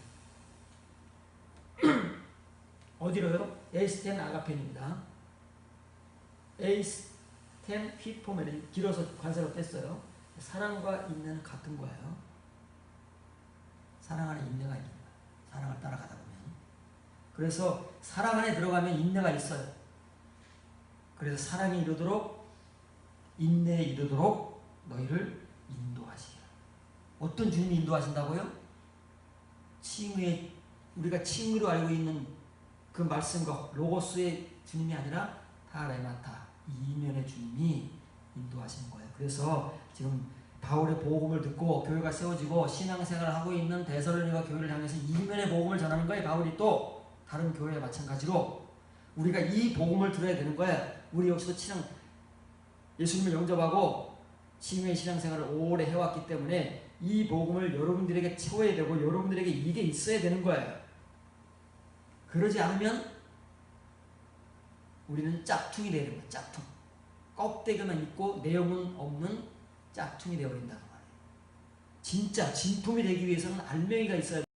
[SPEAKER 1] 어디로요? 에이스텐 아가펜입니다. 에이스텐 휘포메를 길어서 관사로 뗐어요. 사랑과 인내는 같은 거예요. 사랑 안에 인내가 있는 거예요. 사랑을 따라가다 보면. 그래서 사랑 안에 들어가면 인내가 있어요. 그래서 사랑에 이르도록 인내에 이르도록 너희를 인도하시리라. 어떤 주님이 인도하신다고요? 칭의 우리가 칭의로 알고 있는 그 말씀과 로고스의 주님이 아니라 타레마타 이면의 주님이 인도하시는 거예요. 그래서 지금 바울의 복음을 듣고 교회가 세워지고 신앙생활을 하고 있는 데살로니가 교회를 향해서 이면의 복음을 전하는 거예요. 바울이 또 다른 교회와 마찬가지로 우리가 이 복음을 들어야 되는 거예요. 우리 역시도 예수님을 영접하고 칭의의 신앙생활을 오래 해왔기 때문에 이 복음을 여러분들에게 채워야 되고 여러분들에게 이게 있어야 되는 거예요. 그러지 않으면 우리는 짝퉁이 되는 거예요. 짝퉁. 껍데기만 있고 내용은 없는 짝퉁이 되어버린다는 말이에요. 진짜 진품이 되기 위해서는 알맹이가 있어야